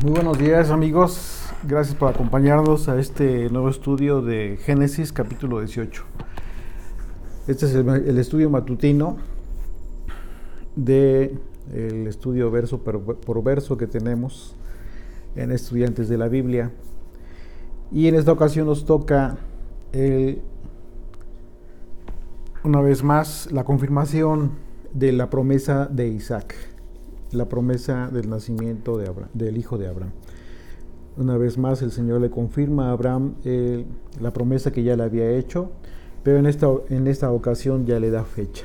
Muy buenos días, amigos. Gracias por acompañarnos a este nuevo estudio de Génesis capítulo 18. Este es el estudio matutino del estudio verso por verso que tenemos en Estudiantes de la Biblia. Y en esta ocasión nos toca una vez más la confirmación de la promesa de Isaac, la promesa del nacimiento de Abraham, del hijo de Abraham. Una vez más el Señor le confirma a Abraham la promesa que ya le había hecho, pero en esta ocasión ya le da fecha.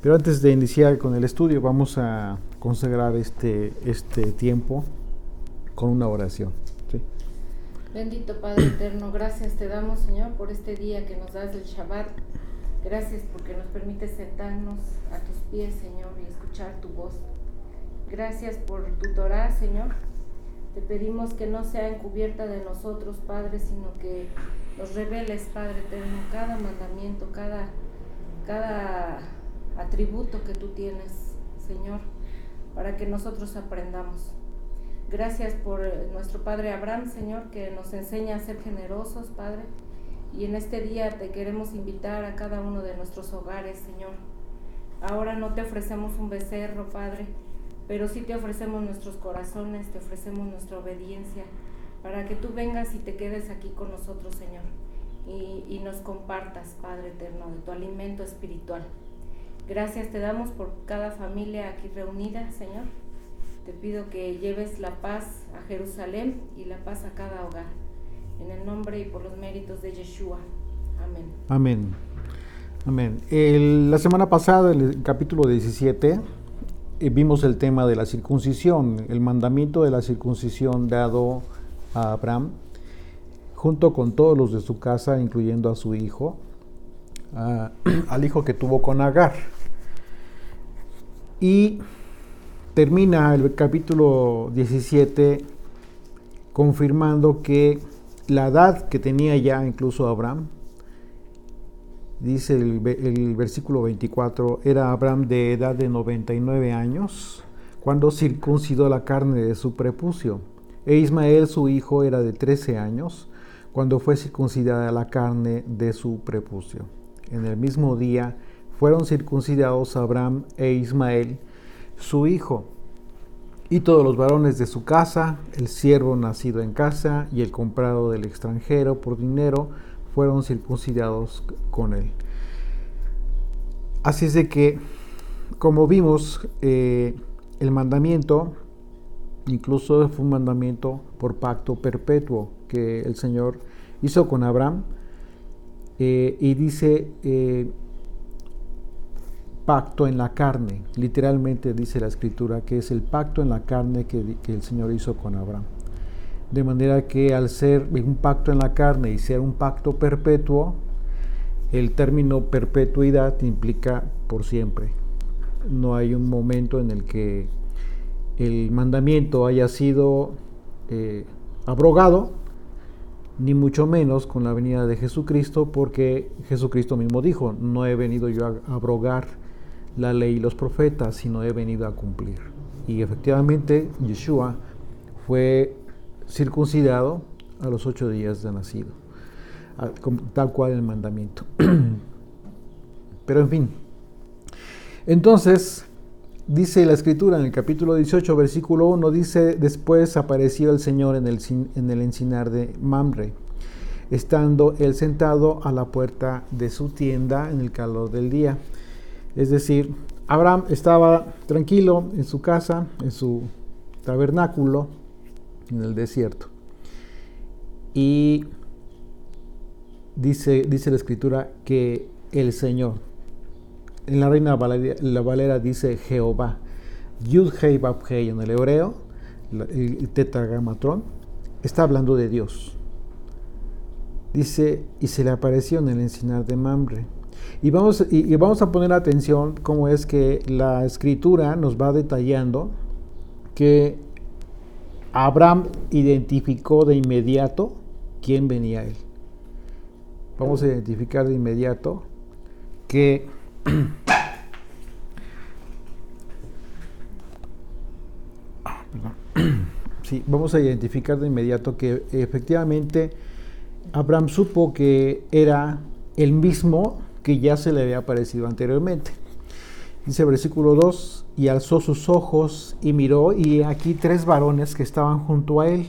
Pero antes de iniciar con el estudio, vamos a consagrar este tiempo con una oración. ¿Sí? Bendito Padre eterno, gracias te damos, Señor, por este día que nos das del Shabbat. Gracias porque nos permites sentarnos a tus pies, Señor, y escuchar tu voz. Gracias por tu Torah, Señor. Te pedimos que no sea encubierta de nosotros, Padre, sino que nos reveles, Padre eterno, cada mandamiento, cada atributo que tú tienes, Señor, para que nosotros aprendamos. Gracias por nuestro Padre Abraham, Señor, que nos enseña a ser generosos, Padre. Y en este día te queremos invitar a cada uno de nuestros hogares, Señor. Ahora no te ofrecemos un becerro, Padre, pero sí te ofrecemos nuestros corazones, te ofrecemos nuestra obediencia, para que tú vengas y te quedes aquí con nosotros, Señor, y nos compartas, Padre eterno, de tu alimento espiritual. Gracias te damos por cada familia aquí reunida, Señor. Te pido que lleves la paz a Jerusalén y la paz a cada hogar. En el nombre y por los méritos de Yeshua. Amén. Amén. Amén. La semana pasada, en el capítulo 17, vimos el tema de la circuncisión, el mandamiento de la circuncisión dado a Abraham, junto con todos los de su casa, incluyendo a su hijo, al hijo que tuvo con Agar. Y termina el capítulo 17 confirmando que la edad que tenía ya incluso Abraham, dice el versículo 24, era Abraham de edad de 99 años cuando circuncidó la carne de su prepucio, e Ismael su hijo era de 13 años cuando fue circuncidada la carne de su prepucio. En el mismo día fueron circuncidados Abraham e Ismael su hijo, y todos los varones de su casa, el siervo nacido en casa y el comprado del extranjero por dinero, fueron circuncidados con él. Así es de que, como vimos, el mandamiento incluso fue un mandamiento por pacto perpetuo que el Señor hizo con Abraham, y dice pacto en la carne. Literalmente dice la Escritura que es el pacto en la carne que el Señor hizo con Abraham. De manera que al ser un pacto en la carne y ser un pacto perpetuo, el término perpetuidad implica por siempre. No hay un momento en el que el mandamiento haya sido abrogado, ni mucho menos con la venida de Jesucristo, porque Jesucristo mismo dijo: no he venido yo a abrogar la ley y los profetas, sino he venido a cumplir. Y efectivamente Yeshua fue circuncidado a los 8 días de nacido, tal cual el mandamiento. Pero en fin, entonces dice la Escritura en el capítulo 18, versículo 1, dice: después apareció el Señor en el encinar de Mamre, estando él sentado a la puerta de su tienda en el calor del día. Es decir, Abraham estaba tranquilo en su casa, en su tabernáculo, en el desierto. Y dice la Escritura que el Señor, en la Reina Valera dice Jehová, Yud Hei Vav Hei en el hebreo, el tetragrámaton, está hablando de Dios. Dice: y se le apareció en el encinar de Mamre. Y vamos a poner atención cómo es que la Escritura nos va detallando que Abraham identificó de inmediato quién venía a él. Vamos a identificar de inmediato que Sí, vamos a identificar de inmediato que efectivamente Abraham supo que era el mismo que ya se le había aparecido anteriormente. Dice versículo 2, y alzó sus ojos y miró, y aquí 3 varones que estaban junto a él.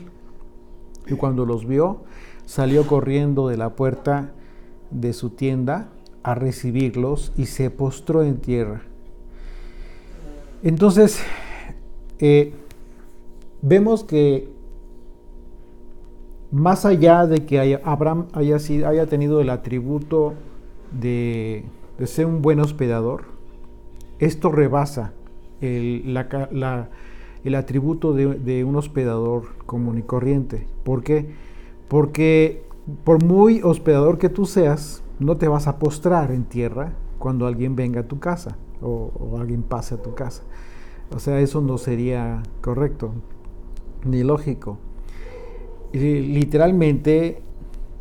Y cuando los vio, salió corriendo de la puerta de su tienda a recibirlos y se postró en tierra. Entonces, vemos que más allá de que Abraham haya tenido el atributo de ser un buen hospedador, esto rebasa el atributo de un hospedador común y corriente. ¿Por qué? Porque por muy hospedador que tú seas, no te vas a postrar en tierra cuando alguien venga a tu casa o alguien pase a tu casa. O sea, eso no sería correcto ni lógico. Y literalmente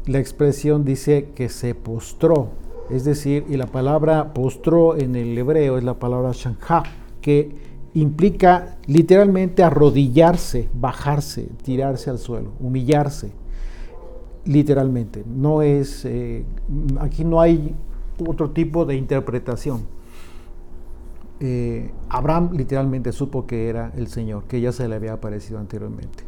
la expresión dice que se postró, es decir, y la palabra postró en el hebreo es la palabra shanha, que implica literalmente arrodillarse, bajarse, tirarse al suelo, humillarse, literalmente. No es, aquí no hay otro tipo de interpretación. Abraham literalmente supo que era el Señor, que ya se le había aparecido anteriormente.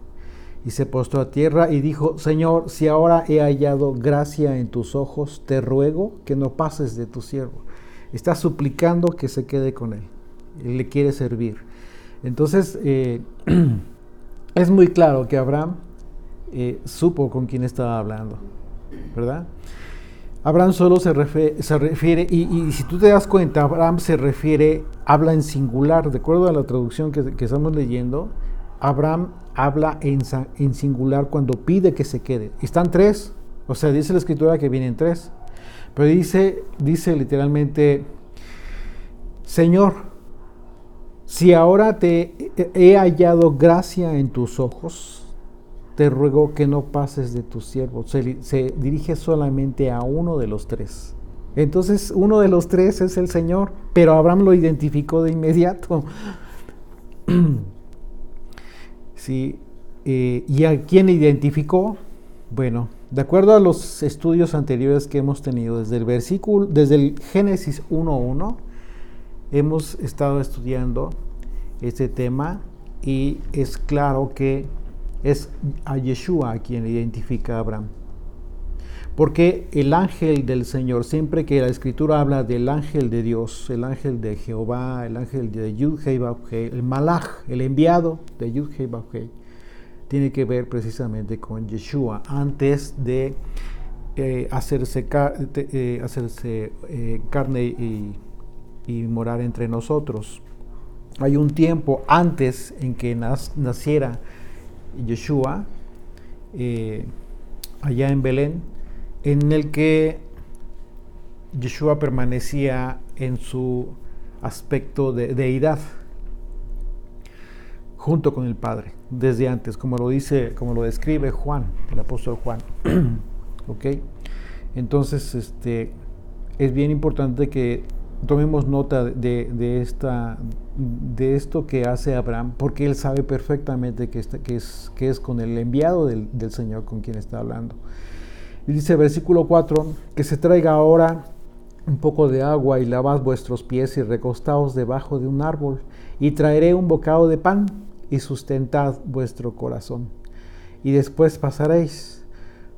Y se postró a tierra y dijo: Señor, si ahora he hallado gracia en tus ojos, te ruego que no pases de tu siervo. Está suplicando que se quede con él. Él le quiere servir. Entonces, es muy claro que Abraham supo con quién estaba hablando, ¿verdad? Abraham solo se refiere, y si tú te das cuenta, Abraham habla en singular. De acuerdo a la traducción que estamos leyendo, Abraham habla en singular cuando pide que se quede. Están 3, o sea, dice la escritura que vienen 3, pero dice literalmente: Señor, si ahora te he hallado gracia en tus ojos, te ruego que no pases de tu siervo. Se dirige solamente a uno de los 3. Entonces, uno de los 3 es el Señor, pero Abraham lo identificó de inmediato. Sí, ¿y a quién identificó? Bueno, de acuerdo a los estudios anteriores que hemos tenido desde el Génesis 1:1, hemos estado estudiando este tema y es claro que es a Yeshua a quien identifica a Abraham. Porque el ángel del Señor, siempre que la escritura habla del ángel de Dios, el ángel de Jehová, el ángel de Yud-Hei Vav-Hei, el malach, el enviado de Yud-Hei Vav-Hei, tiene que ver precisamente con Yeshua antes de hacerse carne y morar entre nosotros. Hay un tiempo antes en que naciera Yeshua, allá en Belén, en el que Yeshua permanecía en su aspecto de deidad junto con el Padre desde antes, como lo describe Juan, el apóstol Juan. ¿Ok? Entonces, es bien importante que tomemos nota de esto que hace Abraham, porque él sabe perfectamente que es con el enviado del Señor con quien está hablando. Y dice versículo 4, que se traiga ahora un poco de agua y lavad vuestros pies y recostaos debajo de un árbol, y traeré un bocado de pan y sustentad vuestro corazón, y después pasaréis,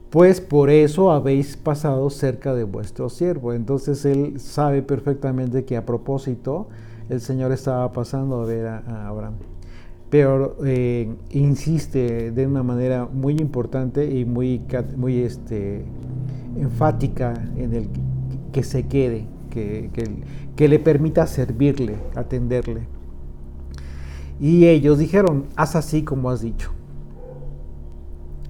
pues por eso habéis pasado cerca de vuestro siervo. Entonces él sabe perfectamente que a propósito el Señor estaba pasando a ver a Abraham. Pero insiste de una manera muy importante y muy enfática en el que se quede, que le permita servirle, atenderle. Y ellos dijeron: haz así como has dicho.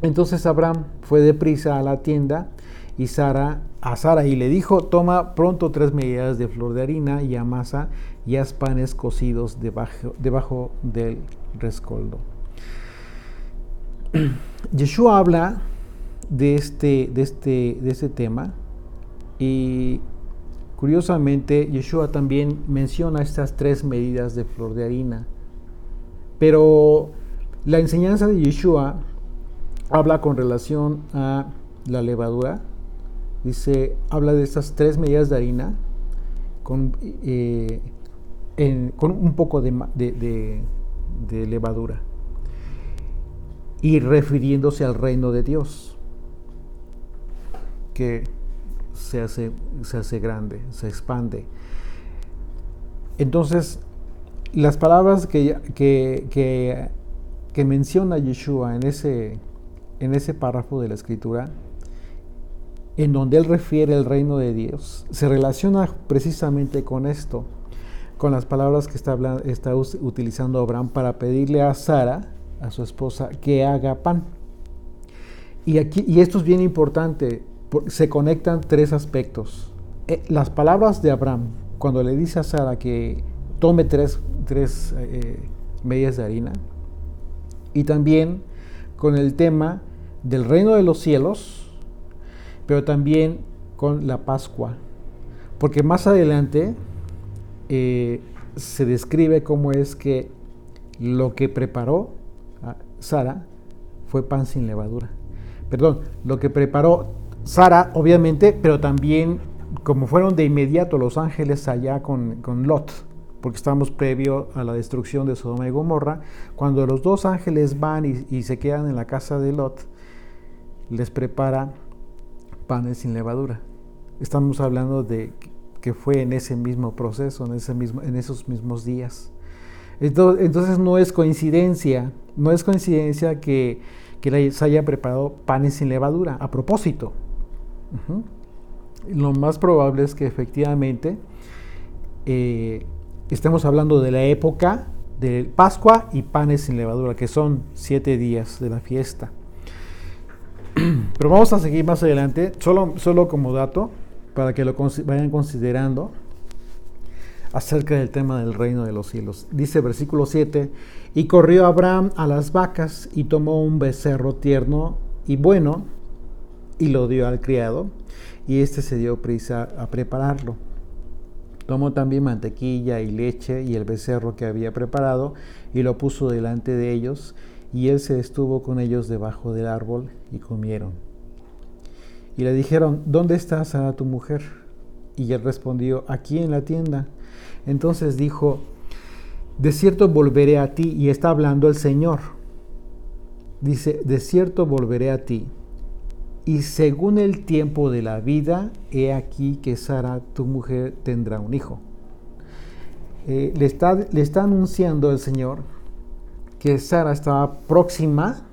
Entonces Abraham fue deprisa a la tienda y a Sara y le dijo: toma pronto 3 medidas de flor de harina y amasa y haz panes cocidos debajo del rescoldo. Yeshua habla de este tema, y curiosamente Yeshua también menciona estas 3 medidas de flor de harina, pero La enseñanza de Yeshua habla con relación a la levadura. Dice, habla de estas 3 medidas de harina con un poco de levadura, y refiriéndose al reino de Dios, que se hace grande, se expande. Entonces, las palabras que menciona Yeshua en ese párrafo de la Escritura, en donde él refiere el reino de Dios, se relaciona precisamente con esto, con las palabras que está utilizando Abraham para pedirle a Sara, a su esposa, que haga pan. Y esto es bien importante, se conectan 3 aspectos. Las palabras de Abraham, cuando le dice a Sara que tome 3 medidas de harina, y también con el tema del reino de los cielos, pero también con la Pascua, porque más adelante se describe cómo es que lo que preparó Sara fue pan sin levadura. Perdón, lo que preparó Sara, obviamente, pero también como fueron de inmediato los ángeles allá con Lot, porque estamos previo a la destrucción de Sodoma y Gomorra, cuando los 2 ángeles van y se quedan en la casa de Lot, les prepara panes sin levadura. Estamos hablando de que fue en ese mismo proceso, en esos mismos días. Entonces no es coincidencia que les haya preparado panes sin levadura a propósito. Lo más probable es que efectivamente estemos hablando de la época de Pascua y panes sin levadura, que son 7 días de la fiesta. Pero vamos a seguir más adelante, solo como dato, para que lo vayan considerando acerca del tema del reino de los cielos. Dice versículo 7, y corrió Abraham a las vacas y tomó un becerro tierno y bueno y lo dio al criado, y se dio prisa a prepararlo. Tomó también mantequilla y leche y el becerro que había preparado y lo puso delante de ellos, y él se estuvo con ellos debajo del árbol y comieron. Y le dijeron, ¿dónde está Sara tu mujer? Y él respondió, aquí en la tienda. Entonces dijo, de cierto volveré a ti, y está hablando el Señor. Dice, de cierto volveré a ti, y según el tiempo de la vida, he aquí que Sara tu mujer tendrá un hijo. Le está anunciando el Señor que Sara estaba próxima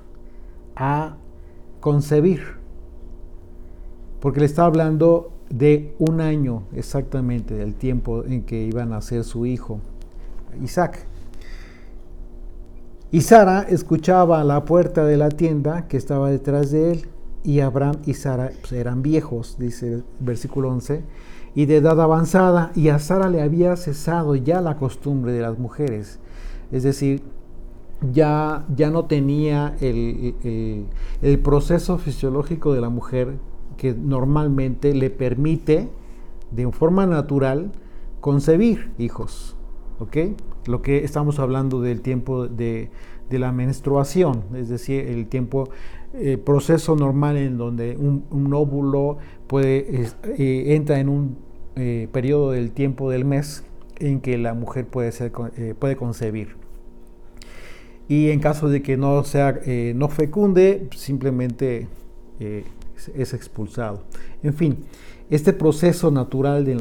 a concebir, porque le está hablando de 1 año exactamente, del tiempo en que iba a nacer su hijo, Isaac. Y Sara escuchaba a la puerta de la tienda que estaba detrás de él, y Abraham y Sara eran viejos, dice el versículo 11, y de edad avanzada, y a Sara le había cesado ya la costumbre de las mujeres, es decir, ya no tenía el proceso fisiológico de la mujer que normalmente le permite de forma natural concebir hijos, ¿ok? Lo que estamos hablando del tiempo de la menstruación, es decir, el proceso normal en donde un óvulo entra en un periodo del tiempo del mes en que la mujer puede concebir. Y en caso de que no fecunde, simplemente es expulsado. En fin, este proceso natural en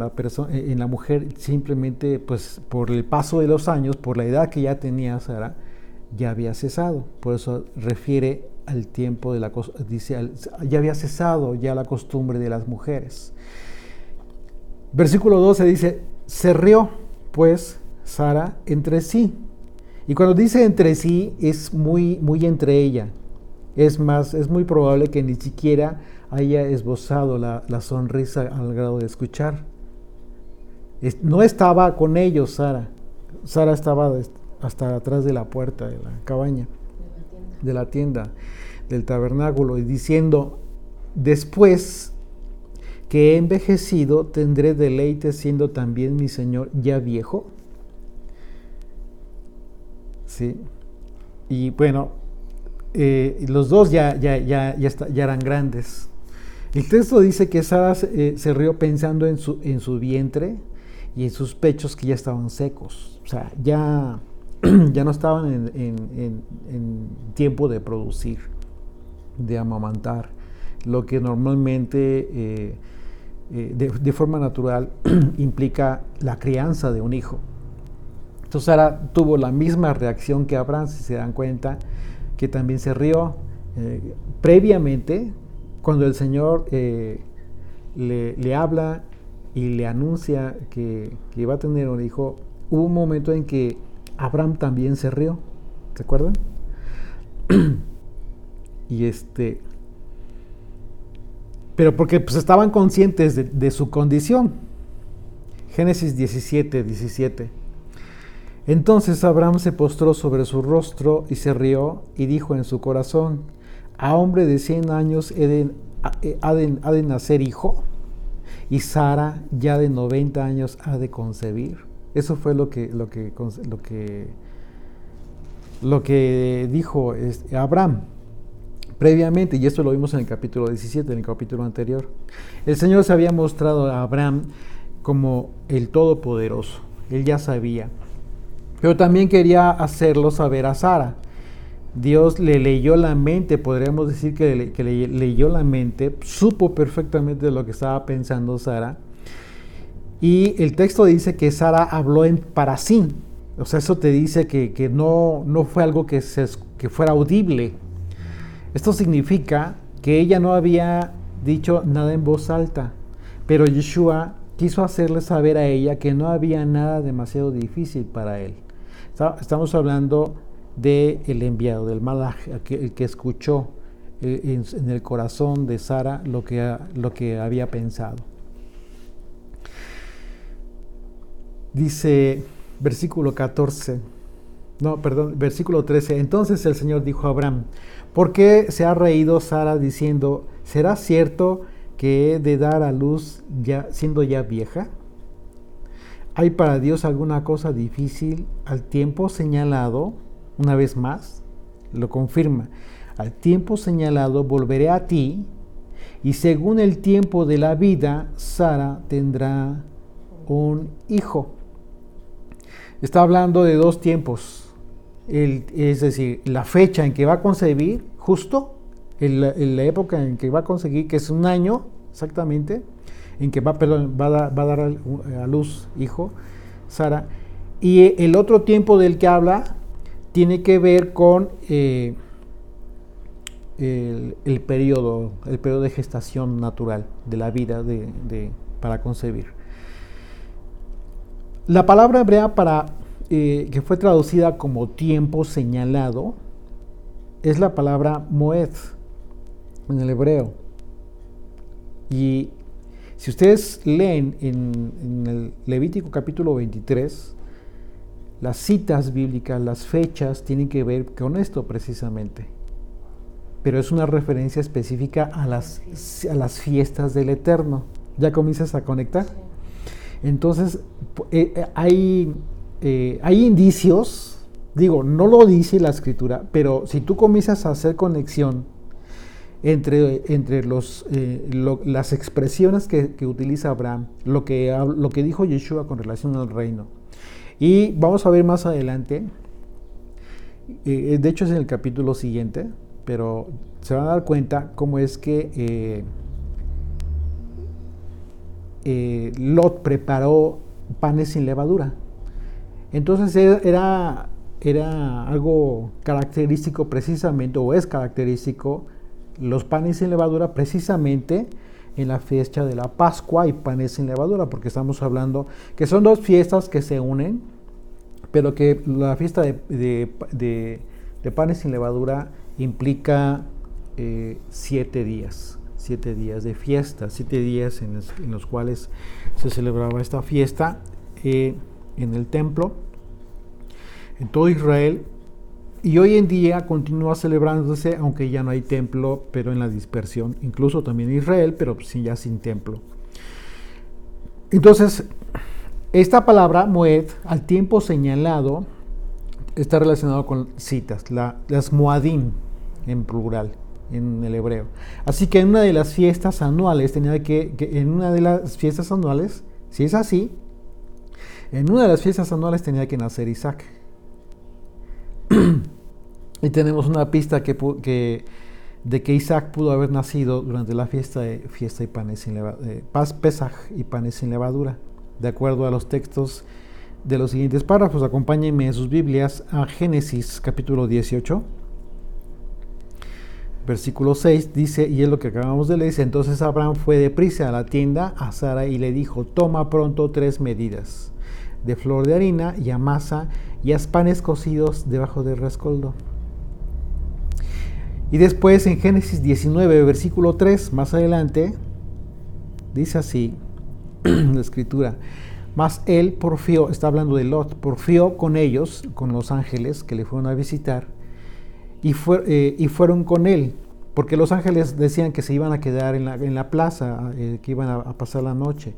la mujer, simplemente pues por el paso de los años, por la edad que ya tenía Sara, ya había cesado. Por eso refiere al tiempo ya había cesado ya la costumbre de las mujeres. Versículo 12 dice, se rió pues Sara entre sí. Y cuando dice entre sí, es muy, muy entre ella. Es más, es muy probable que ni siquiera haya esbozado la sonrisa al grado de escuchar. No estaba con ellos Sara. Sara estaba hasta atrás de la puerta de la cabaña, de la tienda, del tabernáculo, y diciendo, después que he envejecido, tendré deleite siendo también mi Señor ya viejo. ¿Sí? Y bueno, los dos ya eran grandes. El texto dice que Sara se rió pensando en su vientre y en sus pechos que ya estaban secos. O sea, ya no estaban en tiempo de producir, de amamantar, lo que normalmente de forma natural implica la crianza de un hijo. Entonces Sara tuvo la misma reacción que Abraham, si se dan cuenta, que también se rió. Previamente, cuando el Señor le habla y le anuncia que iba a tener un hijo, hubo un momento en que Abraham también se rió. ¿Se acuerdan? Y pero porque pues estaban conscientes de su condición. Génesis 17. Entonces Abraham se postró sobre su rostro y se rió y dijo en su corazón: a hombre de 100 años ha de nacer hijo, y Sara ya de 90 años ha de concebir. Eso fue lo que dijo Abraham previamente, y esto lo vimos en el capítulo 17, en el capítulo anterior. El Señor se había mostrado a Abraham como el Todopoderoso. Él ya sabía, pero también quería hacerlo saber a Sara. Dios le leyó la mente, podríamos decir que le leyó la mente, supo perfectamente lo que estaba pensando Sara. Y el texto dice que Sara habló para sí. O sea, eso te dice que no fue algo que fuera audible. Esto significa que ella no había dicho nada en voz alta, pero Yeshua quiso hacerle saber a ella que no había nada demasiado difícil para él. Estamos hablando del enviado, del Malaj, el que escuchó en el corazón de Sara lo que había pensado. Dice versículo 13. Entonces el Señor dijo a Abraham: ¿por qué se ha reído Sara diciendo: ¿será cierto que he de dar a luz siendo ya vieja? ¿Hay para Dios alguna cosa difícil? Al tiempo señalado, una vez más, lo confirma: al tiempo señalado volveré a ti, y según el tiempo de la vida, Sara tendrá un hijo. Está hablando de dos tiempos. Es decir, la fecha en que va a concebir, justo en la época en que va a conseguir, que es un año exactamente, en que va a dar a luz hijo, Sara. Y el otro tiempo del que habla tiene que ver con el periodo de gestación natural de la vida para concebir. La palabra hebrea que fue traducida como tiempo señalado es la palabra moed en el hebreo. Y si ustedes leen en el Levítico capítulo 23, las citas bíblicas, las fechas tienen que ver con esto precisamente. Pero es una referencia específica a las fiestas del Eterno. ¿Ya comienzas a conectar? Entonces, hay indicios, digo, no lo dice la Escritura, pero si tú comienzas a hacer conexión entre las expresiones que utiliza Abraham, lo que dijo Yeshua con relación al reino, y vamos a ver más adelante, de hecho es en el capítulo siguiente, pero se van a dar cuenta cómo es que Lot preparó panes sin levadura. Entonces era algo característico precisamente, o es característico, los panes sin levadura precisamente en la fiesta de la Pascua y panes sin levadura, porque estamos hablando que son dos fiestas que se unen, pero que la fiesta de panes sin levadura implica 7 días. 7 días de fiesta, 7 días en los cuales se celebraba esta fiesta en el templo, en todo Israel, y hoy en día continúa celebrándose, aunque ya no hay templo, pero en la dispersión, incluso también en Israel, pero ya sin templo. Entonces, esta palabra, moed, al tiempo señalado, está relacionado con citas, las moadim en plural, en el hebreo. Así que en una de las fiestas anuales, en una de las fiestas anuales, si es así, en una de las fiestas anuales tenía que nacer Isaac. Y tenemos una pista de que Isaac pudo haber nacido durante la fiesta y panes sin levadura, Pesaj y panes sin levadura, de acuerdo a los textos de los siguientes párrafos. Acompáñenme en sus Biblias a Génesis capítulo 18, versículo 6, dice, y es lo que acabamos de leer, dice: entonces Abraham fue deprisa a la tienda a Sara y le dijo: toma pronto 3 medidas de flor de harina y amasa y haz panes cocidos debajo del rescoldo. Y después en Génesis 19, versículo 3, más adelante, dice así la escritura: mas él porfió, está hablando de Lot, porfió con ellos, con los ángeles que le fueron a visitar, y fueron con él, porque los ángeles decían que se iban a quedar en la plaza, que iban a pasar la noche.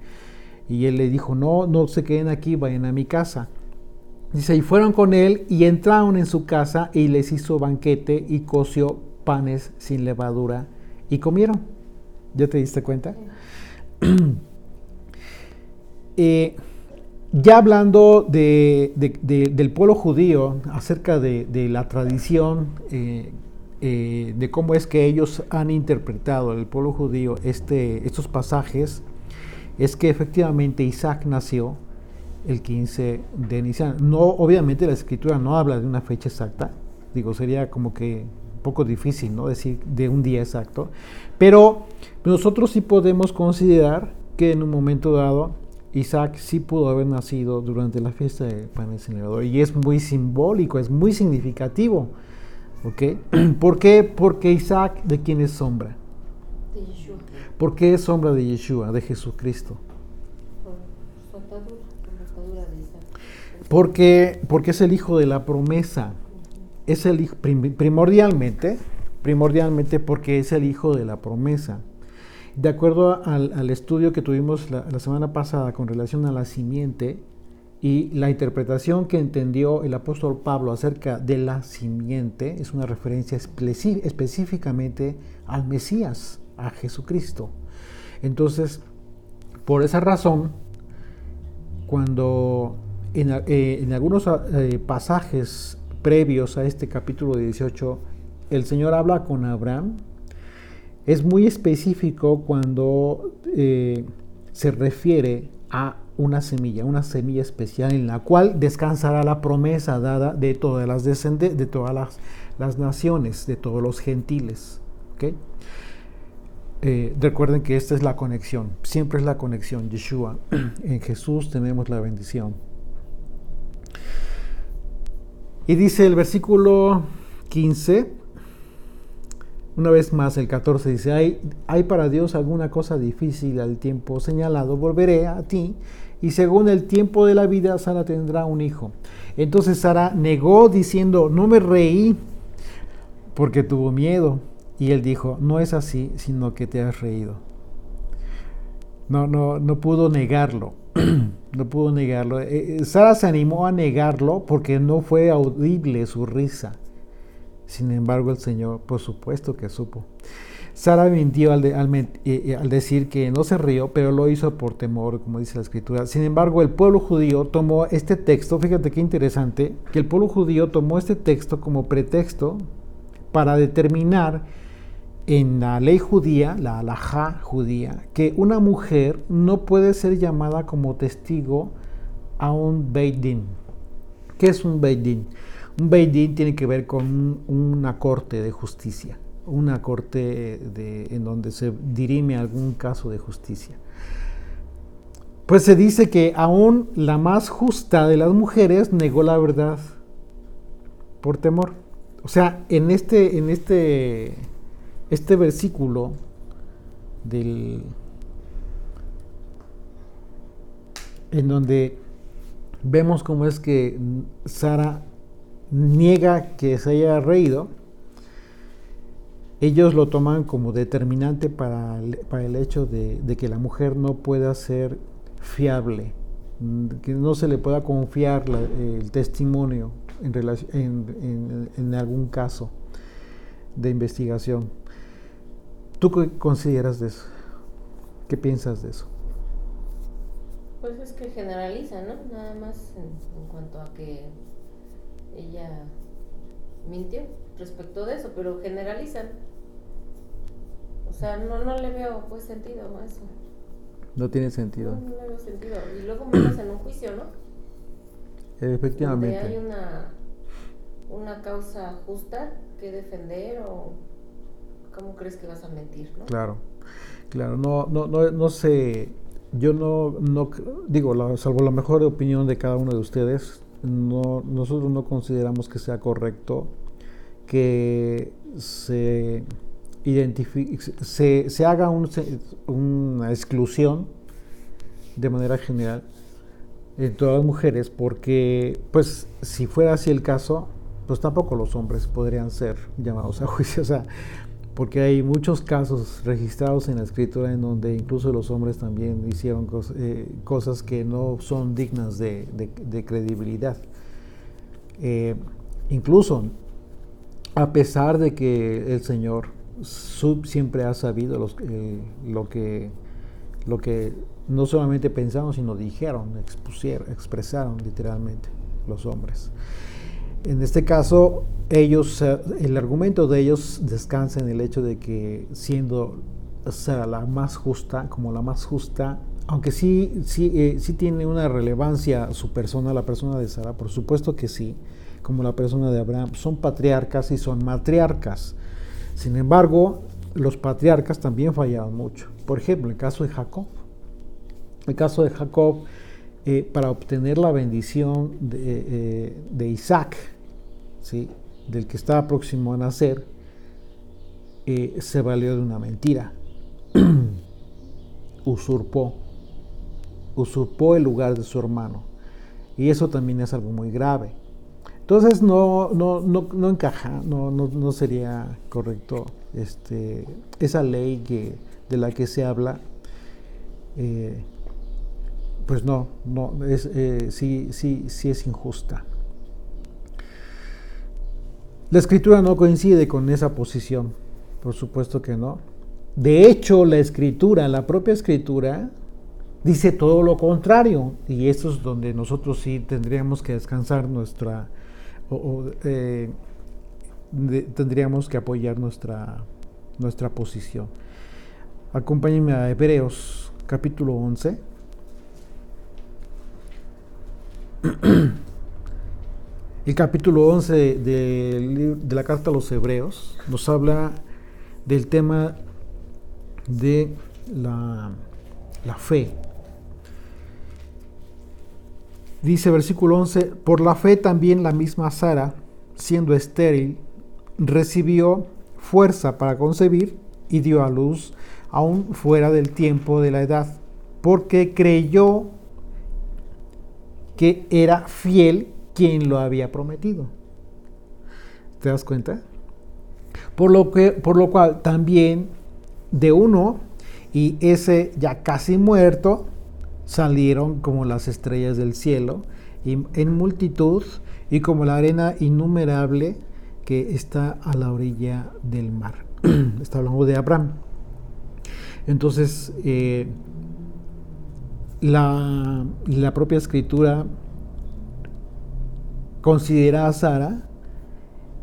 Y él le dijo: no se queden aquí, vayan a mi casa. Dice: y fueron con él y entraron en su casa y les hizo banquete y coció panes sin levadura y comieron. ¿Ya te diste cuenta? Ya hablando del pueblo judío, acerca de la tradición, de cómo es que ellos han interpretado, el pueblo judío, estos pasajes, es que efectivamente Isaac nació el 15 de Nisan. No, obviamente la escritura no habla de una fecha exacta, sería como que un poco difícil, ¿no?, decir de un día exacto, pero nosotros sí podemos considerar que en un momento dado Isaac sí pudo haber nacido durante la fiesta de panes sin levadura, y es muy simbólico, es muy significativo, ¿ok? ¿Por qué? Porque Isaac, ¿de quién es sombra? De Yeshua. ¿Por qué es sombra de Yeshua, de Jesucristo? Por su atadura, por la atadura de Isaac. Porque es el hijo de la promesa. Es el hijo, primordialmente porque es el hijo de la promesa. De acuerdo al estudio que tuvimos la semana pasada con relación a la simiente y la interpretación que entendió el apóstol Pablo acerca de la simiente, es una referencia específicamente al Mesías, a Jesucristo. Entonces, por esa razón, cuando en algunos pasajes previos a este capítulo 18, el Señor habla con Abraham, es muy específico cuando se refiere a una semilla especial en la cual descansará la promesa dada de todas las naciones, de todos los gentiles. ¿Okay? Recuerden que esta es la conexión, siempre es la conexión. Yeshua, en Jesús tenemos la bendición. Y dice el versículo 15, una vez más el 14 dice: ¿Hay para Dios alguna cosa difícil al tiempo señalado? Volveré a ti, y según el tiempo de la vida Sara tendrá un hijo. Entonces Sara negó diciendo: no me reí, porque tuvo miedo. Y él dijo: no es así, sino que te has reído. No pudo negarlo. No pudo negarlo. Sara se animó a negarlo porque no fue audible su risa. Sin embargo, el Señor, por supuesto que supo. Sara mintió al decir que no se rió, pero lo hizo por temor, como dice la Escritura. Sin embargo, el pueblo judío tomó este texto, fíjate qué interesante, que el pueblo judío tomó este texto como pretexto para determinar en la ley judía, la halajá judía, que una mujer no puede ser llamada como testigo a un Beit Din. ¿Qué es un Beit Din? Un Beit Din tiene que ver con una corte de justicia, una corte en donde se dirime algún caso de justicia. Pues se dice que aún la más justa de las mujeres negó la verdad por temor. O sea, en este versículo en donde vemos cómo es que Sara niega que se haya reído, ellos lo toman como determinante para el hecho de que la mujer no pueda ser fiable, que no se le pueda confiar el testimonio en algún caso. de investigación. ¿Tú qué consideras de eso? ¿Qué piensas de eso? Pues es que generaliza, ¿no? Nada más en cuanto a que ella mintió respecto de eso, pero generalizan. O sea, no le veo pues sentido a eso. No tiene sentido. No le veo sentido. Y luego menos en un juicio, ¿no? Efectivamente. Donde hay una causa justa que defender, o ¿cómo crees que vas a mentir, no? Claro, no sé, yo no digo, salvo la mejor opinión de cada uno de ustedes, nosotros no consideramos que sea correcto que se haga una exclusión de manera general en todas las mujeres, porque pues si fuera así el caso, pues tampoco los hombres podrían ser llamados a juicio, o sea, porque hay muchos casos registrados en la escritura en donde incluso los hombres también hicieron cosas que no son dignas de credibilidad. Incluso a pesar de que el Señor siempre ha sabido lo que no solamente pensaron, sino dijeron, expresaron literalmente los hombres. En este caso, el argumento de ellos descansa en el hecho de que siendo Sara la más justa, aunque sí tiene una relevancia su persona, la persona de Sara, por supuesto que sí, como la persona de Abraham, son patriarcas y son matriarcas. Sin embargo, los patriarcas también fallaron mucho. Por ejemplo, el caso de Jacob. Para obtener la bendición de Isaac, ¿sí?, del que estaba próximo a nacer, se valió de una mentira. usurpó el lugar de su hermano, y eso también es algo muy grave. Entonces no encaja, no sería correcto esa ley de la que se habla. Pues sí es injusta. La escritura no coincide con esa posición, por supuesto que no. De hecho, la propia escritura, dice todo lo contrario, y esto es donde nosotros sí tendríamos que descansar tendríamos que apoyar nuestra posición. Acompáñenme a Hebreos capítulo 11. El capítulo 11 de la carta a los Hebreos nos habla del tema de la fe. Dice versículo 11: por la fe también la misma Sara, siendo estéril, recibió fuerza para concebir y dio a luz aún fuera del tiempo de la edad, porque creyó que era fiel quien lo había prometido. ¿Te das cuenta? Por lo cual también de uno, y ese ya casi muerto, salieron como las estrellas del cielo, y en multitud, y como la arena innumerable que está a la orilla del mar. Está hablando de Abraham. Entonces, la propia escritura considera a Sara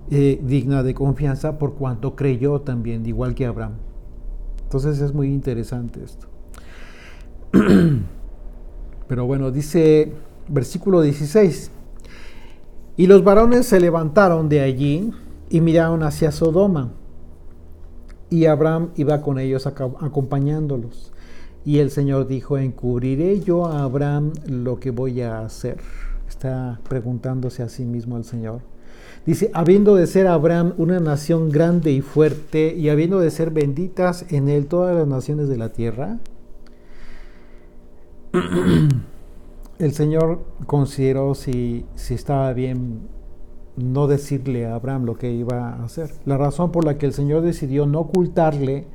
digna de confianza por cuanto creyó también, igual que Abraham. Entonces es muy interesante esto. Pero bueno, dice versículo 16: y los varones se levantaron de allí y miraron hacia Sodoma, y Abraham iba con ellos acompañándolos. Y el Señor dijo: ¿encubriré yo a Abraham lo que voy a hacer? Está preguntándose a sí mismo el Señor. Dice: habiendo de ser Abraham una nación grande y fuerte, y habiendo de ser benditas en él todas las naciones de la tierra. El Señor consideró si estaba bien no decirle a Abraham lo que iba a hacer. La razón por la que el Señor decidió no ocultarle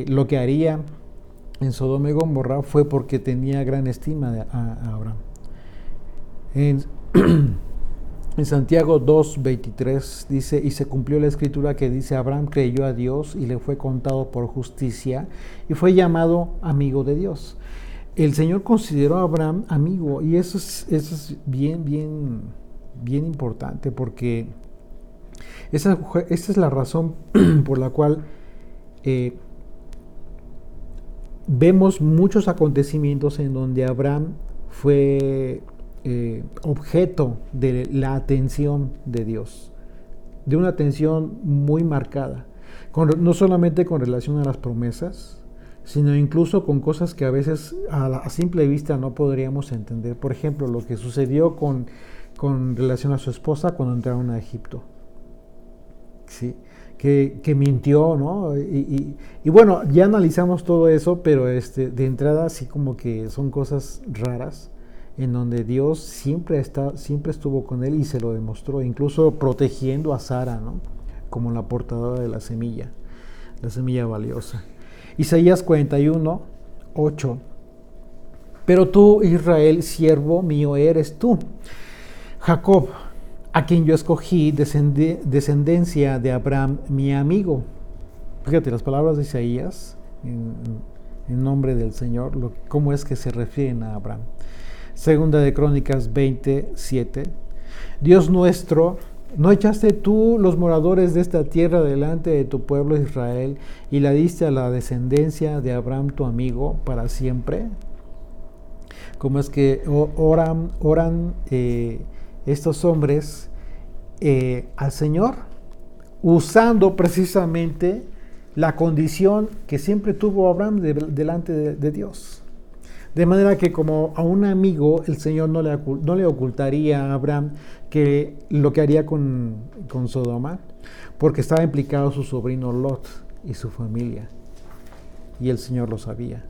lo que haría en Sodoma y Gomorra fue porque tenía gran estima a Abraham. En En Santiago 2:23 dice, y se cumplió la escritura que dice, Abraham creyó a Dios y le fue contado por justicia y fue llamado amigo de Dios. El Señor consideró a Abraham amigo, y eso es bien importante, porque esa es la razón por la cual vemos muchos acontecimientos en donde Abraham fue objeto de la atención de Dios, de una atención muy marcada, no solamente con relación a las promesas, sino incluso con cosas que a veces a simple vista no podríamos entender. Por ejemplo, lo que sucedió con relación a su esposa cuando entraron a Egipto, ¿sí? Que mintió, ¿no? Y bueno, ya analizamos todo eso, pero de entrada sí como que son cosas raras, en donde Dios siempre estuvo con él y se lo demostró, incluso protegiendo a Sara, ¿no? Como la portadora de la semilla valiosa. Isaías 41:8. Pero tú, Israel, siervo mío eres tú. Jacob, a quien yo escogí, descendencia de Abraham, mi amigo. Fíjate, las palabras de Isaías, en nombre del Señor, cómo es que se refieren a Abraham. Segunda de Crónicas 20:7. Dios nuestro, ¿no echaste tú los moradores de esta tierra delante de tu pueblo Israel y la diste a la descendencia de Abraham tu amigo para siempre? ¿Cómo es que oran estos hombres al Señor? Usando precisamente la condición que siempre tuvo Abraham delante de Dios. De manera que como a un amigo el Señor no le ocultaría a Abraham que lo que haría con Sodoma, porque estaba implicado su sobrino Lot y su familia, y el Señor lo sabía.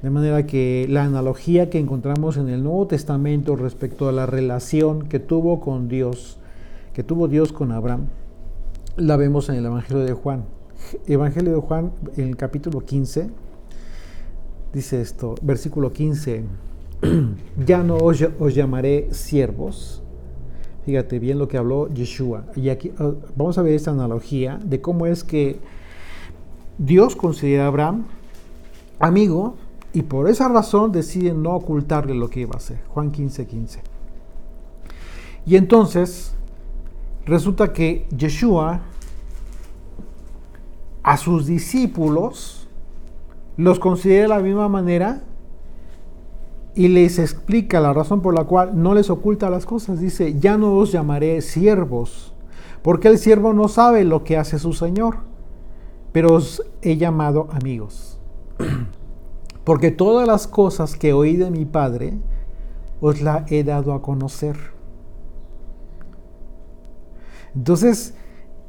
De manera que la analogía que encontramos en el Nuevo Testamento respecto a la relación que tuvo Dios con Abraham, la vemos en el Evangelio de Juan. Evangelio de Juan, en el capítulo 15, dice esto, versículo 15, ya no os llamaré siervos. Fíjate bien lo que habló Yeshua. Y aquí vamos a ver esta analogía de cómo es que Dios considera a Abraham amigo y por esa razón decide no ocultarle lo que iba a hacer. Juan 15:15. Y entonces resulta que Yeshua a sus discípulos los considera de la misma manera y les explica la razón por la cual no les oculta las cosas. Dice, ya no os llamaré siervos, porque el siervo no sabe lo que hace su Señor, pero os he llamado amigos. Porque todas las cosas que oí de mi Padre, os las he dado a conocer. Entonces,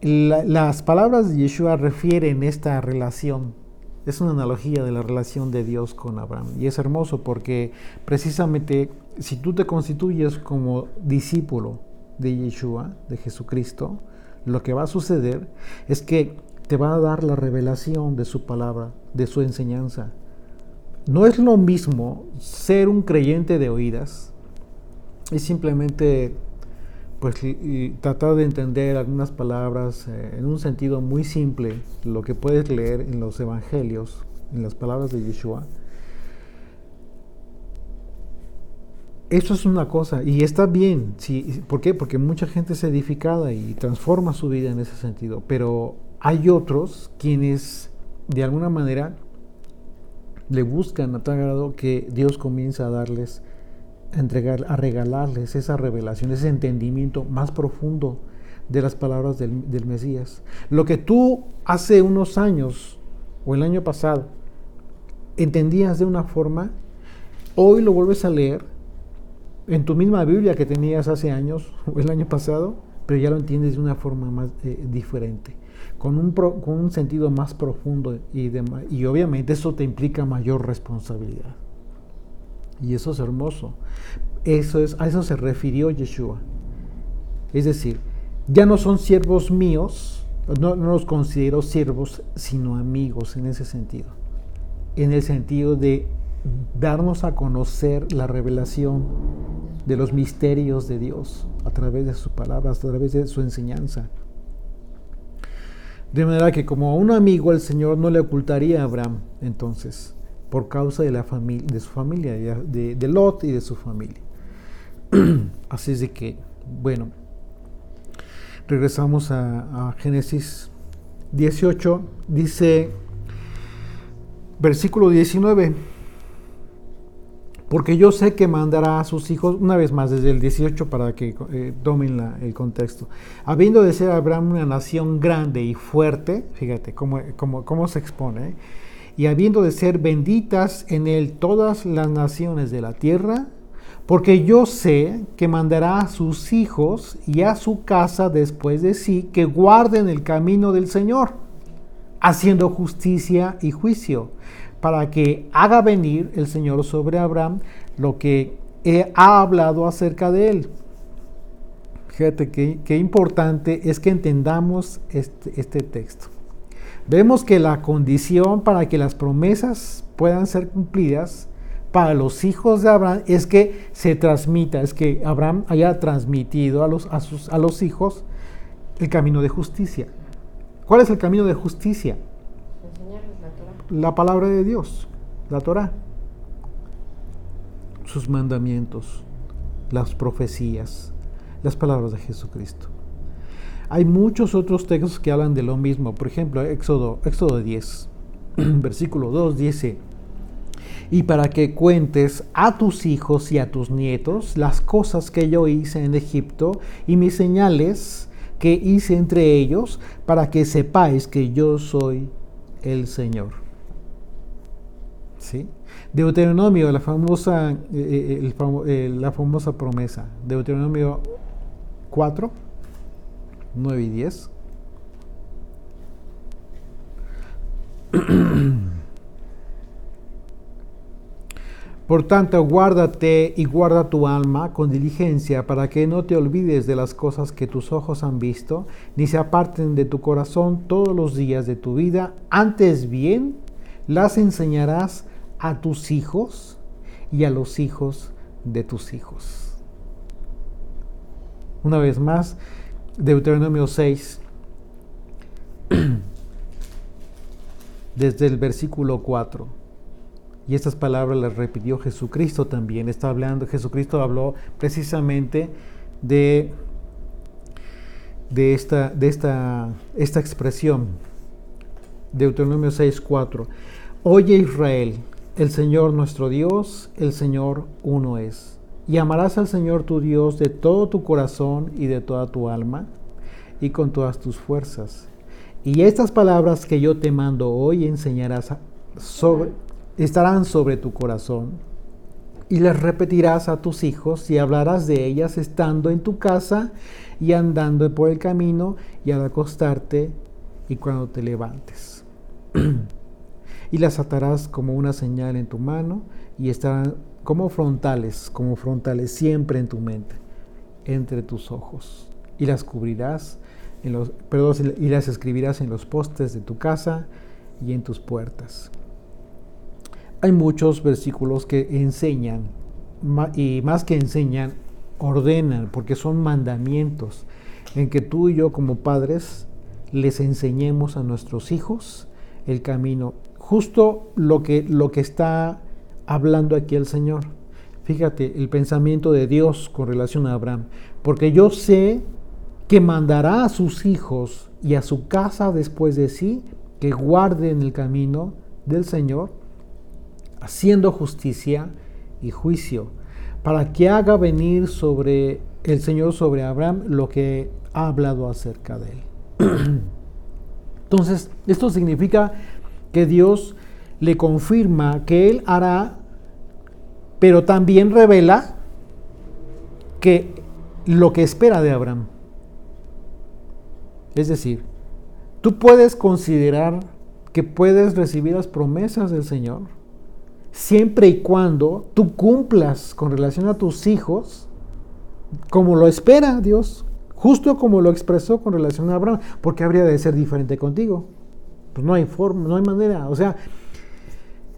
las palabras de Yeshua refieren esta relación. Es una analogía de la relación de Dios con Abraham. Y es hermoso porque precisamente si tú te constituyes como discípulo de Yeshua, de Jesucristo, lo que va a suceder es que te va a dar la revelación de su palabra, de su enseñanza. No es lo mismo ser un creyente de oídas, es simplemente pues tratar de entender algunas palabras en un sentido muy simple, lo que puedes leer en los evangelios, en las palabras de Yeshua. Eso es una cosa, y está bien. ¿Sí? ¿Por qué? Porque mucha gente es edificada y transforma su vida en ese sentido, pero hay otros quienes de alguna manera le buscan a tal grado que Dios comienza a darles, a regalarles esa revelación, ese entendimiento más profundo de las palabras del Mesías. Lo que tú hace unos años o el año pasado entendías de una forma, hoy lo vuelves a leer en tu misma Biblia que tenías hace años o el año pasado, pero ya lo entiendes de una forma más diferente, con un sentido más profundo y obviamente eso te implica mayor responsabilidad. Y eso es hermoso. A eso se refirió Yeshua. Es decir, ya no son siervos míos, no los considero siervos, sino amigos en ese sentido. En el sentido de darnos a conocer la revelación de los misterios de Dios a través de sus palabras, a través de su enseñanza. De manera que como a un amigo el Señor no le ocultaría a Abraham, entonces, por causa de su familia, de Lot y de su familia. Así es de que, bueno, regresamos a Génesis 18, dice, versículo 19, porque yo sé que mandará a sus hijos, una vez más desde el 18 para que tomen el contexto, habiendo de ser Abraham una nación grande y fuerte, fíjate cómo se expone, y habiendo de ser benditas en él todas las naciones de la tierra, porque yo sé que mandará a sus hijos y a su casa después de sí, que guarden el camino del Señor, haciendo justicia y juicio, para que haga venir el Señor sobre Abraham lo que ha hablado acerca de él. Fíjate qué importante es que entendamos este texto. Vemos que la condición para que las promesas puedan ser cumplidas para los hijos de Abraham es que se transmita, es que Abraham haya transmitido a los hijos el camino de justicia. ¿Cuál es el camino de justicia? Enseñarles la Torah. La palabra de Dios, la Torah, sus mandamientos, las profecías, las palabras de Jesucristo. Hay muchos otros textos que hablan de lo mismo. Por ejemplo, Éxodo 10, versículo 2 dice, y para que cuentes a tus hijos y a tus nietos las cosas que yo hice en Egipto y mis señales que hice entre ellos, para que sepáis que yo soy el Señor. ¿Sí? Deuteronomio, la famosa promesa, Deuteronomio 4, 9 y 10. Por tanto, guárdate y guarda tu alma con diligencia, para que no te olvides de las cosas que tus ojos han visto, ni se aparten de tu corazón todos los días de tu vida. Antes bien, las enseñarás a tus hijos y a los hijos de tus hijos. Una vez más, Deuteronomio 6, desde el versículo 4. Y estas palabras las repitió Jesucristo también. Jesucristo habló precisamente de esta expresión. Deuteronomio 6:4. Oye Israel, el Señor nuestro Dios, el Señor uno es. Y amarás al Señor tu Dios de todo tu corazón y de toda tu alma y con todas tus fuerzas. Y estas palabras que yo te mando hoy estarán sobre tu corazón, y las repetirás a tus hijos y hablarás de ellas estando en tu casa y andando por el camino y al acostarte y cuando te levantes. Y las atarás como una señal en tu mano y estarán como frontales siempre en tu mente, entre tus ojos. Y las cubrirás, y las escribirás en los postes de tu casa y en tus puertas. Hay muchos versículos que enseñan, y más que enseñan, ordenan, porque son mandamientos, en que tú y yo como padres les enseñemos a nuestros hijos el camino, justo lo que está hablando aquí el Señor. Fíjate el pensamiento de Dios con relación a Abraham, porque yo sé que mandará a sus hijos y a su casa después de sí, que guarden el camino del Señor, haciendo justicia y juicio, para que haga venir sobre el Señor sobre Abraham lo que ha hablado acerca de él. Entonces, esto significa que Dios le confirma que él hará, pero también revela que lo que espera de Abraham. Es decir, tú puedes considerar que puedes recibir las promesas del Señor siempre y cuando tú cumplas con relación a tus hijos como lo espera Dios, justo como lo expresó con relación a Abraham, porque habría de ser diferente contigo. Pues no hay forma, no hay manera. O sea,